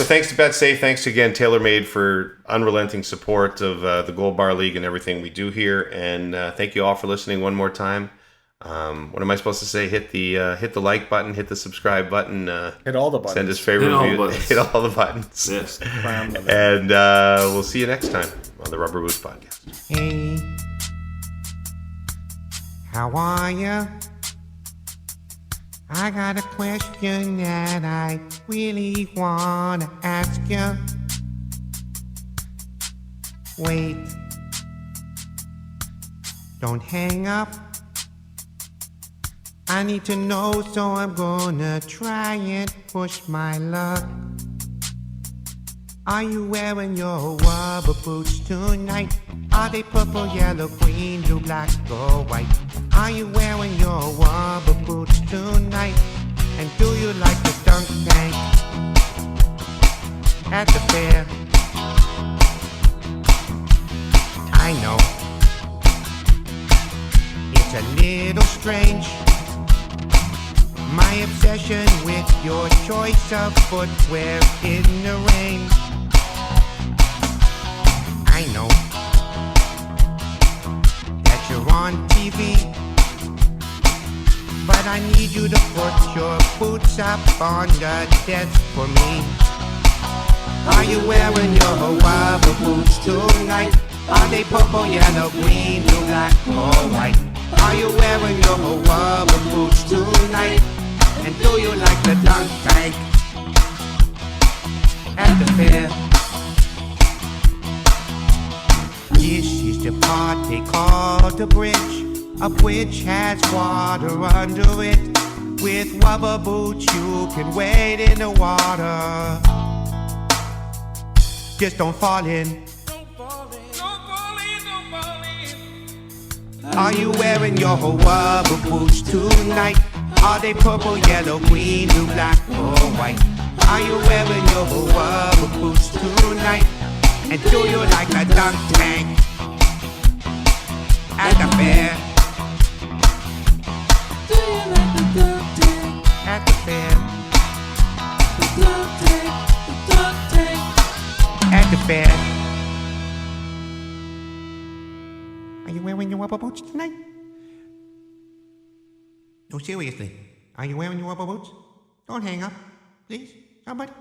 thanks to BetSafe. Thanks again, TaylorMade, for unrelenting support of the Gold Bar League and everything we do here. And thank you all for listening one more time. What am I supposed to say? Hit the like button, hit the subscribe button, hit all the buttons. Send us favorite reviews. Hit all the buttons. Yes. And we'll see you next time on the Rubber Boots Podcast. Hey, how are you? I got a question that I really wanna ask you. Wait, don't hang up. I need to know, so I'm gonna try and push my luck. Are you wearing your rubber boots tonight? Are they purple, yellow, green, blue, black, or white? Are you wearing your rubber boots tonight? And do you like the dunk tank at the fair? I know it's a My obsession with your choice of footwear in the rain. I know that you're on TV, but I need you to put your boots up on the desk for me. Are you wearing your Hawaii boots tonight? Are they purple, yellow, green, blue, black, or white? Are you wearing your Hawaii boots tonight? And do you like the dunk tank at the fair? This is the part they call the bridge. A bridge has water under it. With rubber boots you can wade in the water. Just don't fall in. Are you wearing your Hawaii boots tonight? Are they purple, yellow, green, blue, black, or white? Are you wearing your Hawaii boots tonight? And do you like a dunk tank at the fair? Do you like the dunk tank? At the fair. The dunk tank, the dunk tank. At the fair. Are you wearing your rubber boots tonight? No, seriously. Are you wearing your rubber boots? Don't hang up, please. Somebody.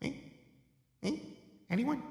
Hey? Anyone?